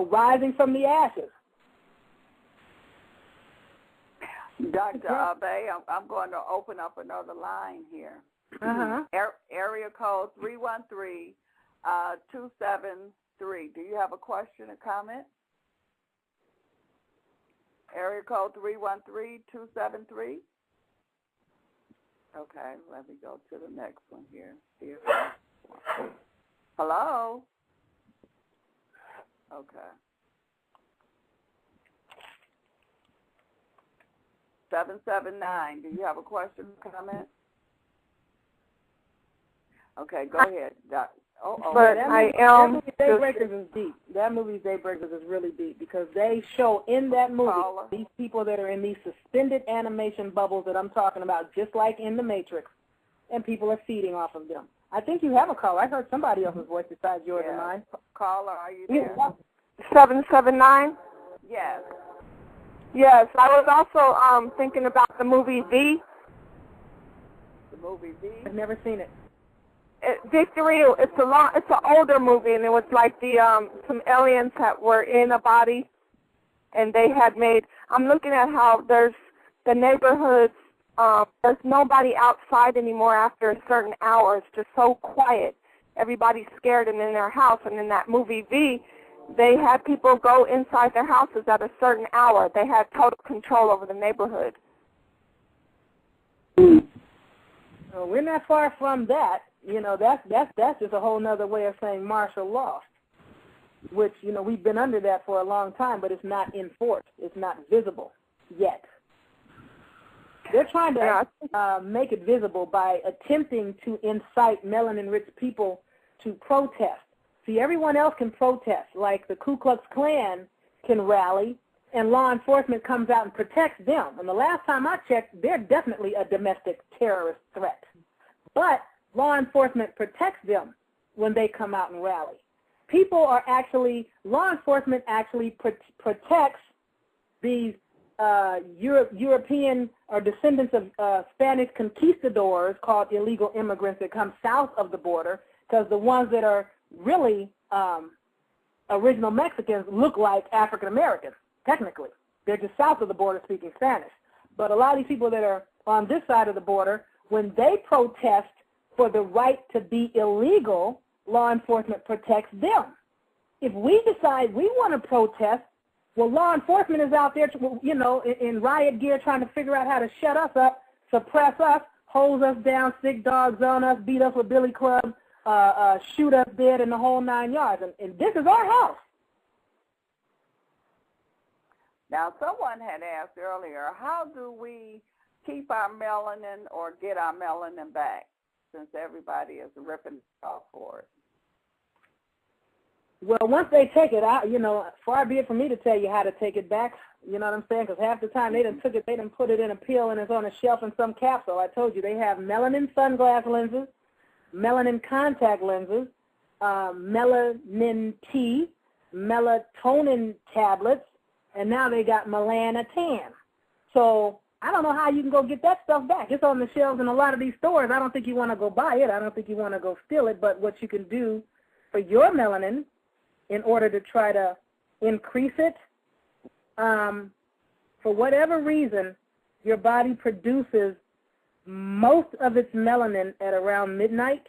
Speaker 2: rising from the ashes.
Speaker 1: Dr. Abe, I'm going to open up another line here.
Speaker 2: Uh-huh.
Speaker 1: Area code 313-273. Do you have a question or comment? Area code 313-273. Okay, let me go to the next one here. Hello? Okay. 779. Do you have a question or comment? Okay, go ahead, Doc.
Speaker 4: But
Speaker 2: that movie Daybreakers is deep. That movie Daybreakers is really deep because they show in that movie these people that are in these suspended animation bubbles that I'm talking about, just like in The Matrix, and people are feeding off of them. I think you have a caller. I heard somebody else's voice besides yours and mine.
Speaker 1: Caller, are you there?
Speaker 4: 779?
Speaker 1: Yes.
Speaker 4: Yes, I was also thinking about the movie V.
Speaker 1: The movie V?
Speaker 2: I've never seen it.
Speaker 4: Victory. It's an older movie, and it was like some aliens that were in a body, and they had made. I'm looking at how there's the neighborhoods. There's nobody outside anymore after a certain hour. It's just so quiet.
Speaker 5: everybody's scared and in their house. And in that movie V, they had people go inside their houses at a certain hour. They had total control over the neighborhood.
Speaker 2: Well, we're not far from that. That's just a whole other way of saying martial law, which, we've been under that for a long time, but it's not enforced. It's not visible yet. They're trying to make it visible by attempting to incite melanin-rich people to protest. See, everyone else can protest, like the Ku Klux Klan can rally, and law enforcement comes out and protects them. And the last time I checked, they're definitely a domestic terrorist threat. But law enforcement protects them when they come out and rally. Law enforcement actually protects these European or descendants of Spanish conquistadors called illegal immigrants that come south of the border, because the ones that are really original Mexicans look like African Americans, technically. They're just south of the border speaking Spanish. But a lot of these people that are on this side of the border, when they protest for the right to be illegal, law enforcement protects them. If we decide we want to protest, well, law enforcement is out there, in riot gear trying to figure out how to shut us up, suppress us, hold us down, stick dogs on us, beat us with billy clubs, shoot us dead, and the whole 9 yards. And this is our house.
Speaker 1: Now, someone had asked earlier, how do we keep our melanin or get our melanin back, since everybody is ripping off for it?
Speaker 2: Well, once they take it out, far be it from me to tell you how to take it back. You know what I'm saying? Because half the time they done took it, they done put it in a pill and it's on a shelf in some capsule. I told you they have melanin sunglass lenses, melanin contact lenses, melanin tea, melatonin tablets, and now they got melanotan. So I don't know how you can go get that stuff back. It's on the shelves in a lot of these stores. I don't think you want to go buy it. I don't think you want to go steal it. But what you can do for your melanin in order to try to increase it, for whatever reason, your body produces most of its melanin at around midnight.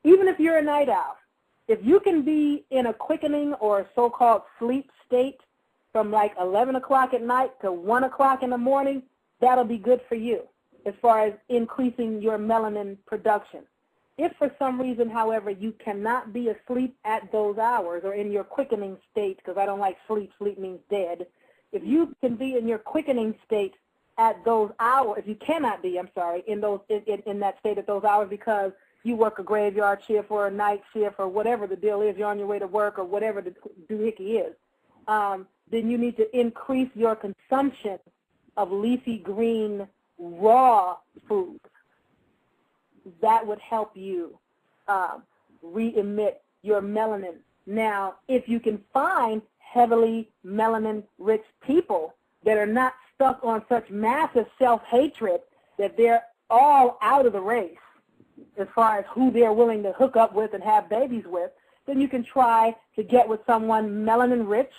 Speaker 2: Even if you're a night owl, if you can be in a quickening or so-called sleep state from like 11 o'clock at night to 1 o'clock in the morning, that'll be good for you as far as increasing your melanin production. If for some reason, however, you cannot be asleep at those hours or in your quickening state, because I don't like sleep, sleep means dead. If you can be in your quickening state at those hours, if you cannot be, in that state at those hours because you work a graveyard shift or a night shift or whatever the deal is, you're on your way to work or whatever the doohickey is, then you need to increase your consumption of leafy green raw food. That would help you re-emit your melanin. Now, if you can find heavily melanin-rich people that are not stuck on such massive self-hatred that they're all out of the race as far as who they're willing to hook up with and have babies with, then you can try to get with someone melanin-rich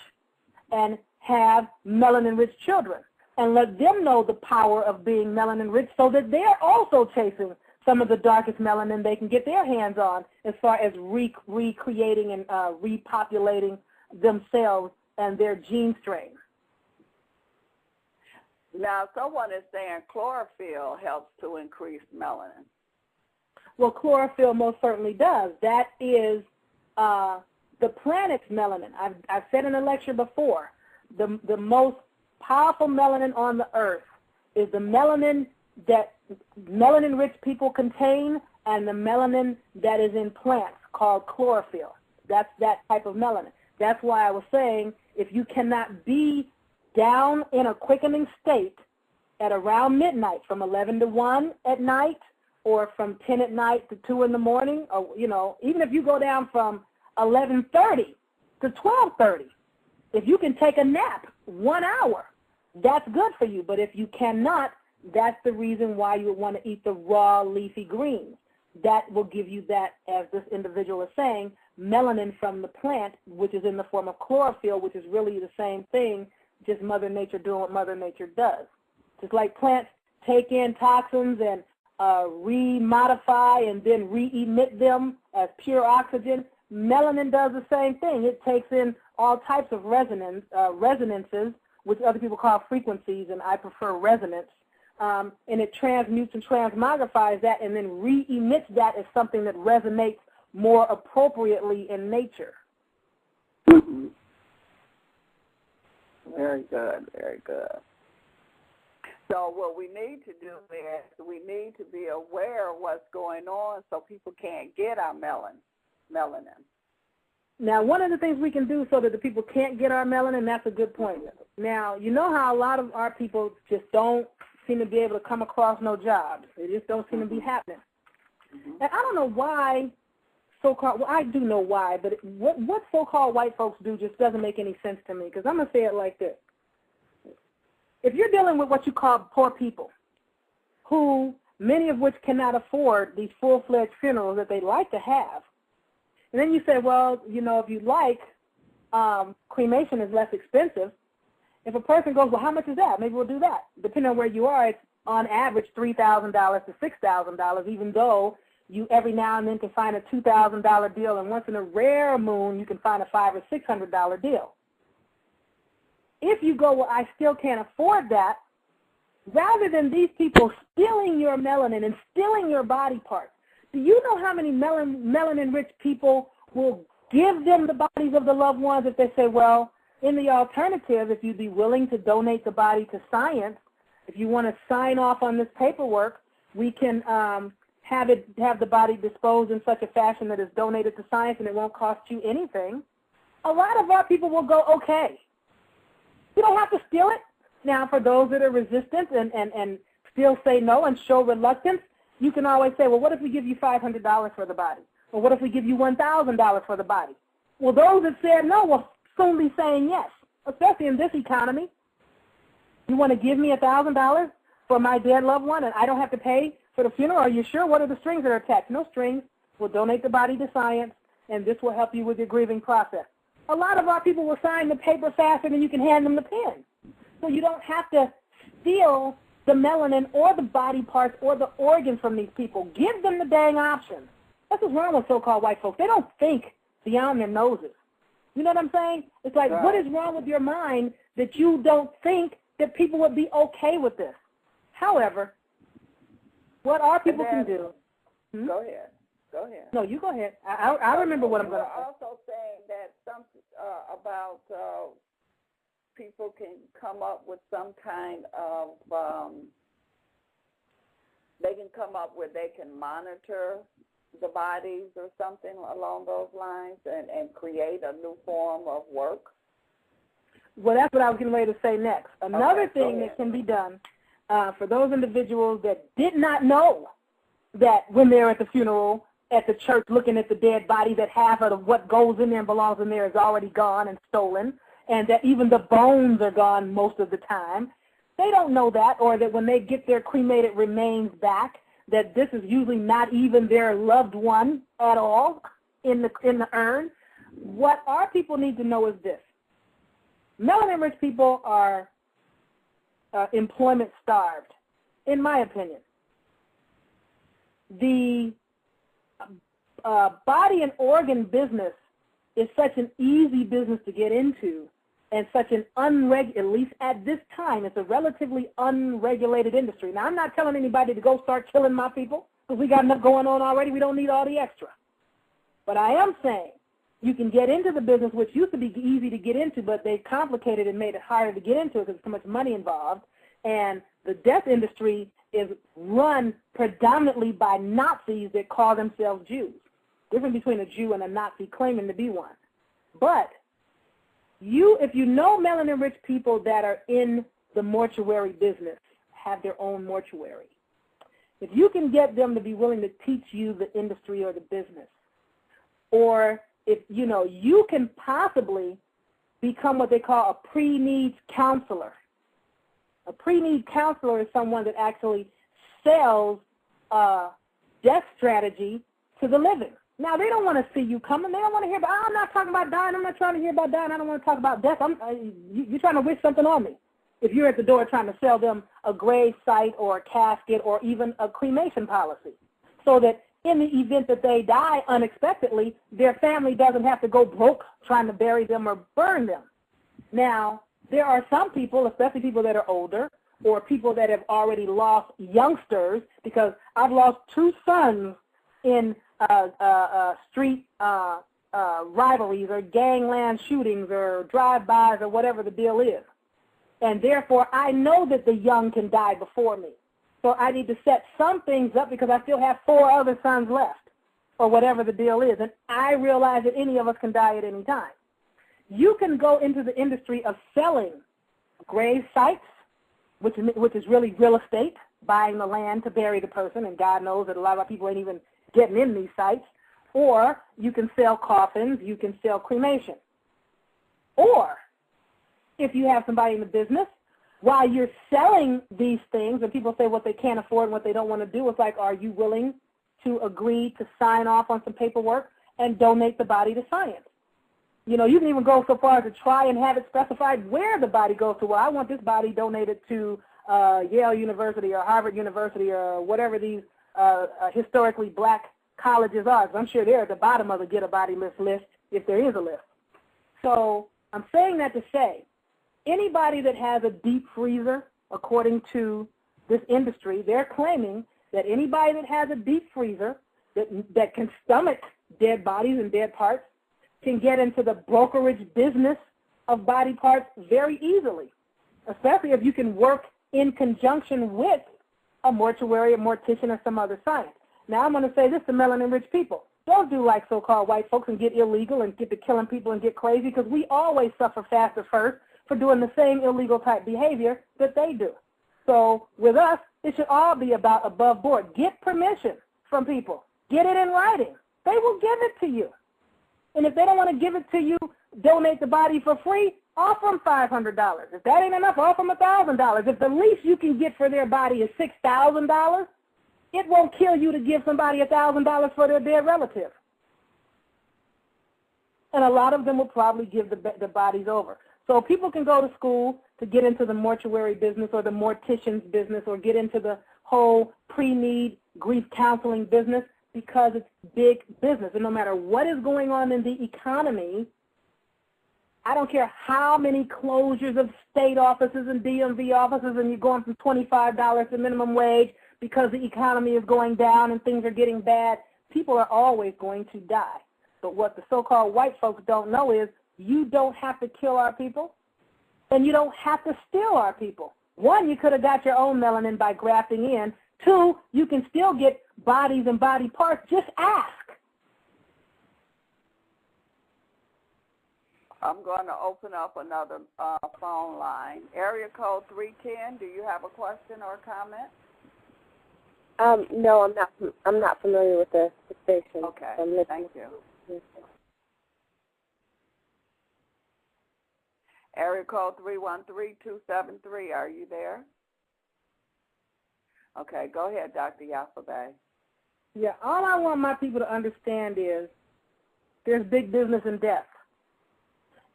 Speaker 2: and have melanin-rich children and let them know the power of being melanin-rich so that they're also chasing some of the darkest melanin they can get their hands on as far as recreating and repopulating themselves and their gene strain.
Speaker 1: Now, someone is saying chlorophyll helps to increase melanin.
Speaker 2: Well, chlorophyll most certainly does. That is the planet's melanin. I've said in a lecture before, the most powerful melanin on the earth is the melanin that melanin-rich people contain and the melanin that is in plants called chlorophyll. That's that type of melanin. That's why I was saying if you cannot be down in a quickening state at around midnight from 11 to 1 at night or from 10 at night to 2 in the morning, or, even if you go down from 11:30 to 12:30, if you can take a nap 1 hour, that's good for you. But if you cannot, that's the reason why you would want to eat the raw leafy greens. That will give you that, as this individual is saying, melanin from the plant, which is in the form of chlorophyll, which is really the same thing, just Mother Nature doing what Mother Nature does. Just like plants take in toxins and remodify and then re-emit them as pure oxygen. Melanin does the same thing. It takes in all types of resonances, which other people call frequencies, and I prefer resonance, and it transmutes and transmogrifies that and then re-emits that as something that resonates more appropriately in nature.
Speaker 1: Mm-hmm. Very good, very good. So what we need to do is we need to be aware of what's going on so people can't get our melanin.
Speaker 2: Now, one of the things we can do so that the people can't get our melanin, that's a good point. Now, you know how a lot of our people just don't seem to be able to come across no jobs. They just don't seem to be happening. And I don't know why so-called, well, I do know why, but what so-called white folks do just doesn't make any sense to me, because I'm going to say it like this. If you're dealing with what you call poor people, who many of which cannot afford these full-fledged funerals that they'd like to have, and then you say, well, you know, if you like, cremation is less expensive. If a person goes, well, how much is that? Maybe we'll do that. Depending on where you are, it's on average $3,000 to $6,000, even though you every now and then can find a $2,000 deal, and once in a rare moon you can find a $500 or $600 deal. If you go, well, I still can't afford that, rather than these people stealing your melanin and stealing your body parts, do you know how many melanin-rich people will give them the bodies of the loved ones if they say, well, in the alternative, if you'd be willing to donate the body to science, if you want to sign off on this paperwork, we can have the body disposed in such a fashion that it's donated to science and it won't cost you anything. A lot of our people will go, okay. You don't have to steal it. Now, for those that are resistant and still say no and show reluctance, you can always say, well, what if we give you $500 for the body? Or what if we give you $1,000 for the body? Well, those that said no will soon be saying yes, especially in this economy. You want to give me $1,000 for my dead loved one and I don't have to pay for the funeral? Are you sure? What are the strings that are attached? No strings. We'll donate the body to science, and this will help you with your grieving process. A lot of our people will sign the paper faster than you can hand them the pen. So you don't have to steal the melanin or the body parts or the organs from these people. Give them the dang option. That's what's wrong with so-called white folks. They don't think beyond their noses. You know what I'm saying? It's like, right. What is wrong with your mind that you don't think that people would be okay with this? However, what our people can do.
Speaker 1: Go ahead. Go ahead.
Speaker 2: No, you go ahead. I remember what I'm going to say.
Speaker 1: Also saying that some about people can come up with some kind of, they can come up where they can monitor the bodies or something along those lines and create a new form of work.
Speaker 2: Well, that's what I was getting ready to say next. Another thing that can be done for those individuals that did not know that when they're at the funeral, at the church looking at the dead body, that half of what goes in there and belongs in there is already gone and stolen, and that even the bones are gone most of the time. They don't know that, or that when they get their cremated remains back, that this is usually not even their loved one at all in the urn. What our people need to know is this. Melanin-rich people are employment starved, in my opinion. The body and organ business is such an easy business to get into, and such an at least at this time, it's a relatively unregulated industry. Now, I'm not telling anybody to go start killing my people, because we got enough going on already. We don't need all the extra. But I am saying you can get into the business, which used to be easy to get into, but they complicated and made it harder to get into because there's so much money involved. And the death industry is run predominantly by Nazis that call themselves Jews. Difference between a Jew and a Nazi claiming to be one. But if you know melanin-rich people that are in the mortuary business, have their own mortuary, if you can get them to be willing to teach you the industry or the business, or if you can possibly become what they call a pre-needs counselor. A pre-need counselor is someone that actually sells death strategy to the living. Now, they don't want to see you coming. They don't want to hear about, I'm not talking about dying. I'm not trying to hear about dying. I don't want to talk about death. You're trying to wish something on me. if you're at the door trying to sell them a grave site or a casket or even a cremation policy, so that in the event that they die unexpectedly, their family doesn't have to go broke trying to bury them or burn them. Now, there are some people, especially people that are older, or people that have already lost youngsters, because I've lost 2 sons in street rivalries or gangland shootings or drive-bys or whatever the deal is. And therefore, I know that the young can die before me. So I need to set some things up because I still have 4 other sons left, or whatever the deal is. And I realize that any of us can die at any time. You can go into the industry of selling grave sites, which is really real estate, buying the land to bury the person, and God knows that a lot of people ain't even getting in these sites. Or you can sell coffins, you can sell cremation. Or if you have somebody in the business, while you're selling these things, and people say what they can't afford and what they don't want to do, it's like, are you willing to agree to sign off on some paperwork and donate the body to science? You know, you can even go so far as to try and have it specified where the body goes to. Well, I want this body donated to Yale University or Harvard University or whatever these historically black colleges are. 'Cause I'm sure they're at the bottom of the Get a Body list if there is a list. So I'm saying that to say, anybody that has a deep freezer, according to this industry, they're claiming that anybody that has a deep freezer that can stomach dead bodies and dead parts can get into the brokerage business of body parts very easily, especially if you can work in conjunction with a mortuary, a mortician, or some other science. Now, I'm going to say this to melanin-rich people. Don't do like so-called white folks and get illegal and get to killing people and get crazy, because we always suffer faster first for doing the same illegal type behavior that they do. So with us, it should all be about above board. Get permission from people. Get it in writing. They will give it to you. And if they don't want to give it to you, donate the body for free, offer them $500. If that ain't enough, offer them $1,000. If the least you can get for their body is $6,000, it won't kill you to give somebody $1,000 for their dead relative. And a lot of them will probably give the bodies over. So people can go to school to get into the mortuary business or the mortician's business or get into the whole pre-need grief counseling business because it's big business. And no matter what is going on in the economy, I don't care how many closures of state offices and DMV offices and you're going from $25 to minimum wage because the economy is going down and things are getting bad, people are always going to die. But what the so-called white folks don't know is you don't have to kill our people, and you don't have to steal our people. 1, you could have got your own melanin by grafting in. 2, you can still get bodies and body parts. Just ask.
Speaker 1: I'm going to open up another phone line. Area code 310, do you have a question or a comment?
Speaker 5: No, I'm not familiar with the station.
Speaker 1: Okay, thank you.
Speaker 5: Yes.
Speaker 1: Area code 313-273, are you there? Okay, go ahead, Dr. Yafabe.
Speaker 2: Yeah, all I want my people to understand is there's big business in death.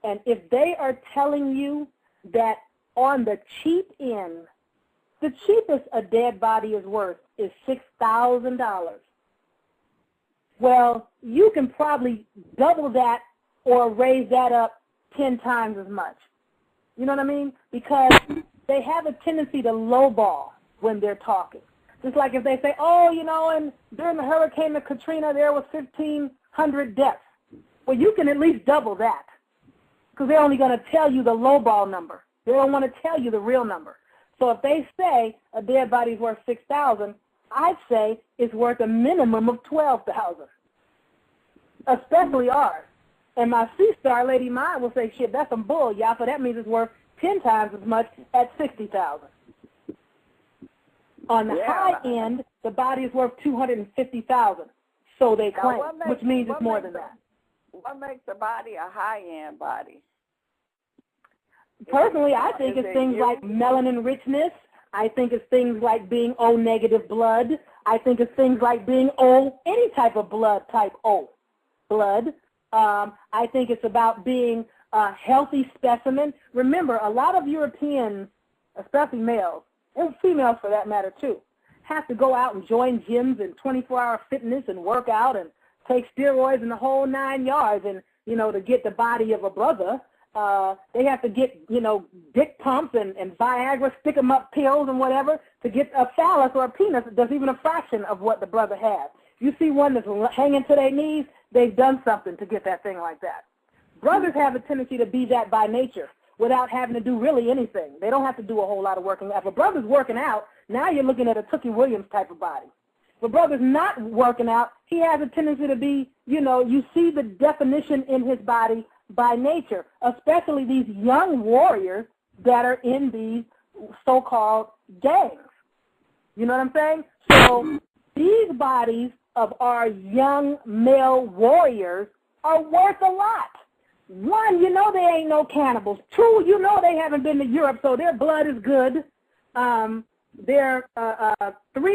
Speaker 2: And if they are telling you that on the cheap end, the cheapest a dead body is worth is $6,000, well, you can probably double that or raise that up 10 times as much. You know what I mean? Because they have a tendency to lowball when they're talking. Just like if they say, oh, you know, and during the Hurricane of Katrina, there was 1,500 deaths. Well, you can at least double that because they're only going to tell you the lowball number. They don't want to tell you the real number. So if they say a dead body is worth $6,000, I'd say it's worth a minimum of $12,000, especially ours. And my C-star lady mine will say, shit, that's some bull, Yafa. That means it's worth 10 times as much at $60,000. On the high end, the body is worth $250,000, so they claim, which means it's more than that.
Speaker 1: What makes a body a high-end body?
Speaker 2: Personally, I think it's things like melanin richness. I think it's things like being O-negative blood. I think it's things like being O, any type of blood type O blood. I think it's about being a healthy specimen. Remember, a lot of Europeans especially males, and females for that matter too, have to go out and join gyms and 24-hour fitness and work out and take steroids and the whole 9 yards and, to get the body of a brother. They have to get, dick pumps and Viagra, stick-em-up pills and whatever to get a phallus or a penis that does even a fraction of what the brother has. You see one that's hanging to their knees, they've done something to get that thing like that. Brothers have a tendency to be that by nature without having to do really anything. They don't have to do a whole lot of working. If a brother's working out, now you're looking at a Tookie Williams type of body. If a brother's not working out, he has a tendency to be, you see the definition in his body by nature, especially these young warriors that are in these so-called gangs. You know what I'm saying? So these bodies of our young male warriors are worth a lot. One, they ain't no cannibals. Two, they haven't been to Europe, so their blood is good. Three,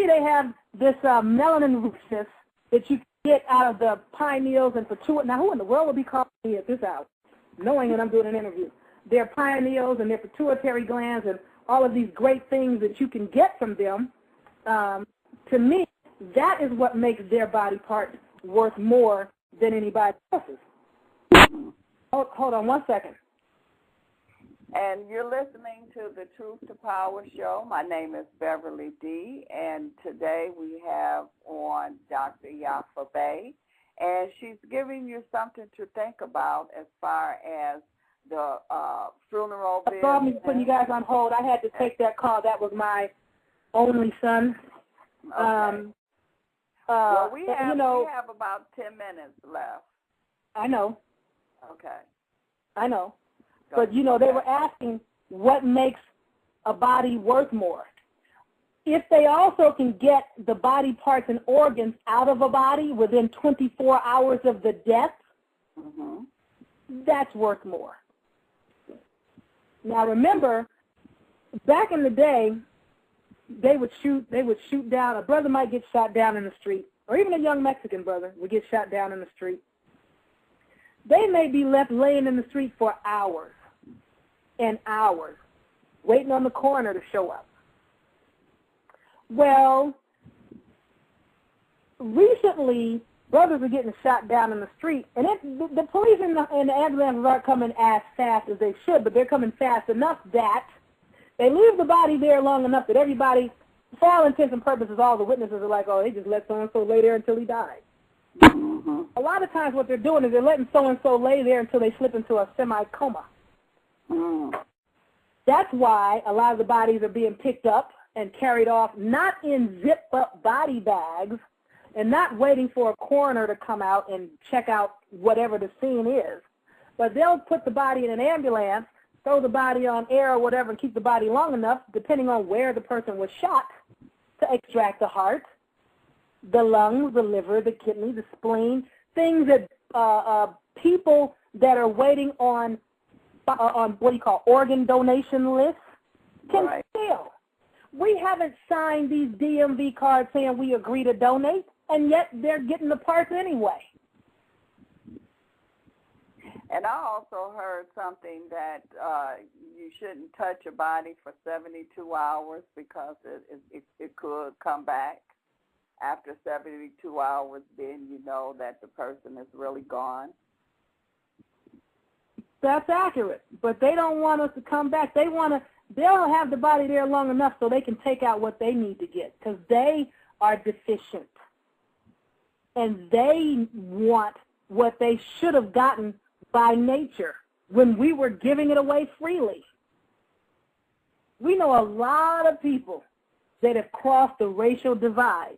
Speaker 2: they have this melanin richness that you can get out of the pineals and pituitary. Now, who in the world would be calling me at this hour, knowing that I'm doing an interview? Their pineals and their pituitary glands and all of these great things that you can get from them. To me, that is what makes their body parts worth more than anybody else's. Hold on 1 second.
Speaker 1: And you're listening to the Truth to Power show. My name is Beverly D., and today we have on Dr. Yafa Bey, and she's giving you something to think about as far as the funeral business.
Speaker 2: Sorry me putting you guys on hold. I had to take that call. That was my only son.
Speaker 1: Okay. Well, we have about 10 minutes left.
Speaker 2: I know.
Speaker 1: Okay.
Speaker 2: I know. But, they were asking what makes a body worth more. If they also can get the body parts and organs out of a body within 24 hours of the death, that's worth more. Now, remember, back in the day, they would shoot down. A brother might get shot down in the street, or even a young Mexican brother would get shot down in the street. They may be left laying in the street for hours and hours, waiting on the coroner to show up. Well, recently, brothers are getting shot down in the street, and the police and the ambulances aren't coming as fast as they should, but they're coming fast enough that they leave the body there long enough that everybody, for all intents and purposes, all the witnesses are like, oh, they just let so-and-so lay there until he died. A lot of times what they're doing is they're letting so-and-so lay there until they slip into a semi-coma. That's why a lot of the bodies are being picked up and carried off, not in zip-up body bags and not waiting for a coroner to come out and check out whatever the scene is, but they'll put the body in an ambulance, throw the body on air or whatever, and keep the body long enough, depending on where the person was shot, to extract the heart, the lungs, the liver, the kidney, the spleen, things that people that are waiting on what do you call organ donation lists can steal. We haven't signed these DMV cards saying we agree to donate, and yet they're getting the parts anyway.
Speaker 1: And I also heard something that you shouldn't touch a body for 72 hours because it could come back. After 72 hours, then you know that the person is really gone.
Speaker 2: That's accurate, but they don't want us to come back. They'll have the body there long enough so they can take out what they need to get because they are deficient. And they want what they should have gotten by nature when we were giving it away freely. We know a lot of people that have crossed the racial divide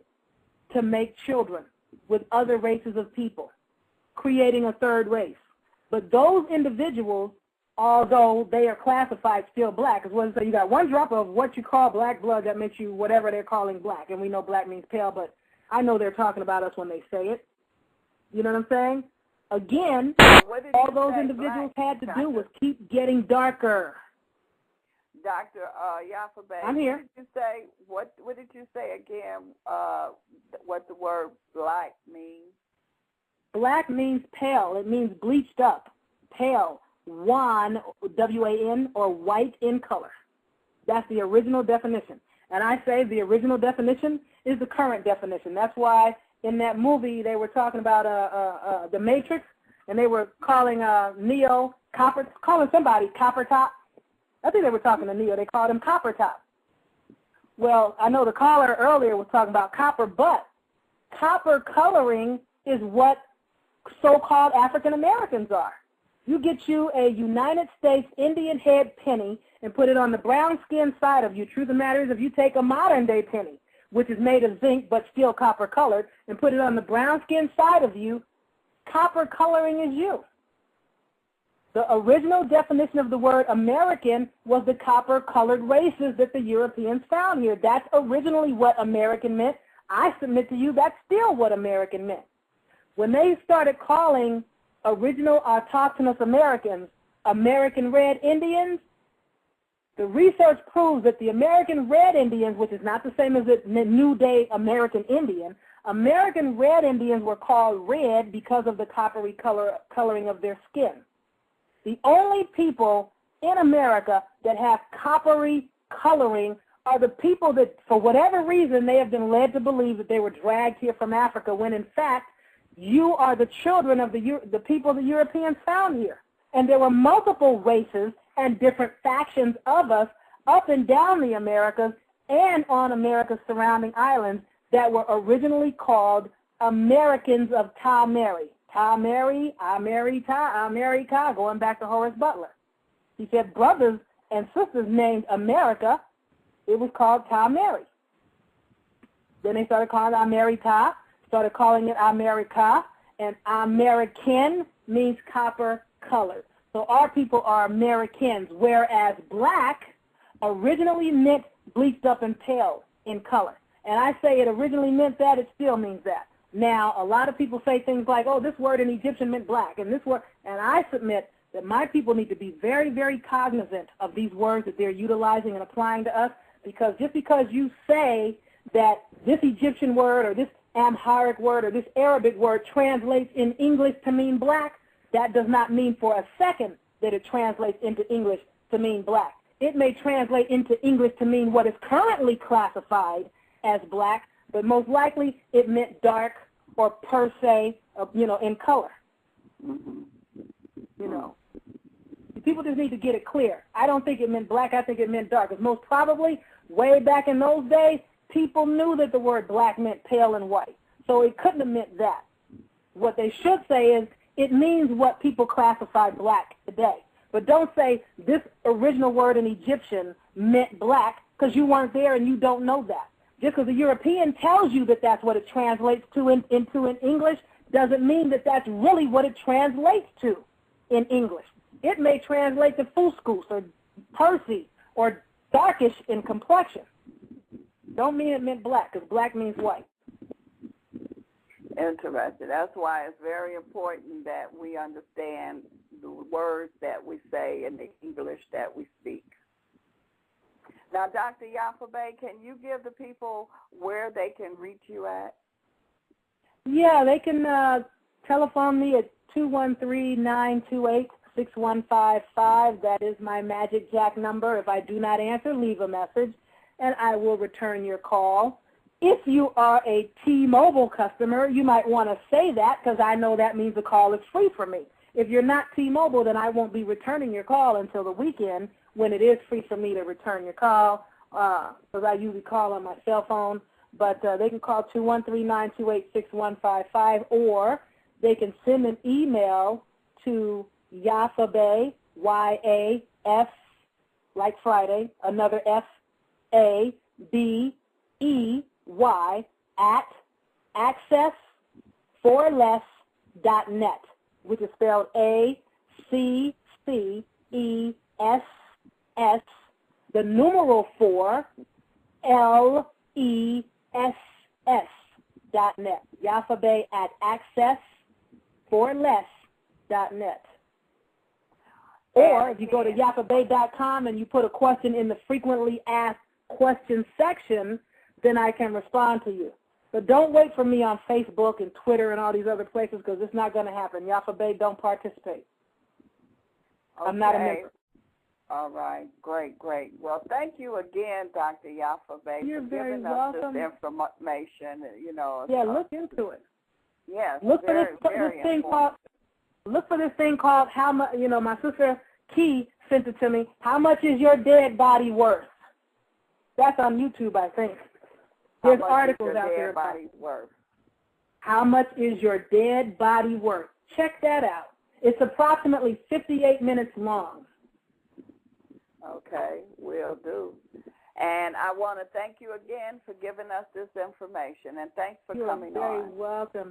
Speaker 2: to make children with other races of people, creating a third race. But those individuals, although they are classified still black, as well as you got one drop of what you call black blood that makes you whatever they're calling black, and we know black means pale, but I know they're talking about us when they say it. You know what I'm saying? Again, all those individuals had to do was keep getting darker.
Speaker 1: Dr. Yafa Bey,
Speaker 2: I'm here.
Speaker 1: What did you say again? What the word black means?
Speaker 2: Black means pale. It means bleached up, pale, wan, W-A-N, or white in color. That's the original definition. And I say the original definition is the current definition. That's why in that movie they were talking about the Matrix, and they were calling Neo calling somebody Copper Top. I think they were talking to Neo. They called him Copper Top. Well, I know the caller earlier was talking about copper, but copper coloring is what so-called African Americans are. You get you a United States Indian head penny and put it on the brown skin side of you. Truth of the matter is, if you take a modern day penny, which is made of zinc but still copper colored, and put it on the brown skin side of you, copper coloring is you. The original definition of the word American was the copper-colored races that the Europeans found here. That's originally what American meant. I submit to you that's still what American meant. When they started calling original autochthonous Americans American Red Indians, the research proves that the American Red Indians, which is not the same as the New Day American Indian, American Red Indians were called red because of the coppery coloring of their skin. The only people in America that have coppery coloring are the people that, for whatever reason, they have been led to believe that they were dragged here from Africa, when in fact, you are the children of the people the Europeans found here. And there were multiple races and different factions of us up and down the Americas and on America's surrounding islands that were originally called Americans of Ta Mary. Ta Mary, America, going back to Horace Butler. He said brothers and sisters named America, it was called Ta Mary. Then they started calling it America, started calling it America, and American means copper colored. So our people are Americans, whereas black originally meant bleached up and pale in color. And I say it originally meant that, it still means that. Now, a lot of people say things like, oh, this word in Egyptian meant black, and this word, and I submit that my people need to be very, very cognizant of these words that they're utilizing and applying to us, because just because you say that this Egyptian word or this Amharic word or this Arabic word translates in English to mean black, that does not mean for a second that it translates into English to mean black. It may translate into English to mean what is currently classified as black, but most likely it meant dark or per se, in color. People just need to get it clear. I don't think it meant black. I think it meant dark. Because most probably, way back in those days, people knew that the word black meant pale and white. So it couldn't have meant that. What they should say is it means what people classify black today. But don't say this original word in Egyptian meant black, because you weren't there and you don't know that. Just because a European tells you that that's what it translates to into in English doesn't mean that that's really what it translates to in English. It may translate to fuscus or Percy or darkish in complexion. Don't mean it meant black, because black means white.
Speaker 1: Interesting. That's why it's very important that we understand the words that we say and the English that we speak. Now, Dr. Yafabe, can you give the people where they can reach you at?
Speaker 2: Yeah, they can telephone me at 213-928-6155. That is my Magic Jack number. If I do not answer, leave a message, and I will return your call. If you are a T-Mobile customer, you might want to say that, because I know that means the call is free for me. If you're not T-Mobile, then I won't be returning your call until the weekend, when it is free for me to return your call, because I usually call on my cell phone. But they can call 213-928-6155, or they can send an email to Yafabe, Y-A-F, like Friday, another F-A-B-E-Y, at access4less.net, which is spelled A-C-C-E-S-S, the numeral 4, L-E-S-S.net. Yafabe at access4less.net. Or if you go to yafabe.com and you put a question in the frequently asked questions section, then I can respond to you. But don't wait for me on Facebook and Twitter and all these other places, because it's not going to happen. Yafabe, don't participate.
Speaker 1: Okay.
Speaker 2: I'm not a member.
Speaker 1: All right. Great. Well, thank you again, Dr. Yafa Bay,
Speaker 2: You're
Speaker 1: for
Speaker 2: very
Speaker 1: giving
Speaker 2: welcome.
Speaker 1: us this information. You know.
Speaker 2: Yeah, look into it.
Speaker 1: Yes.
Speaker 2: Look for this thing called. Look for this thing called how much. You know, my sister Key sent it to me. How much is your dead body worth? That's on YouTube, I think. There's articles out there about
Speaker 1: worth.
Speaker 2: How much is your dead body worth? Check that out. It's approximately 58 minutes long.
Speaker 1: Okay, will do. And I want to thank you again for giving us this information, and thanks for coming on.
Speaker 2: You're very welcome.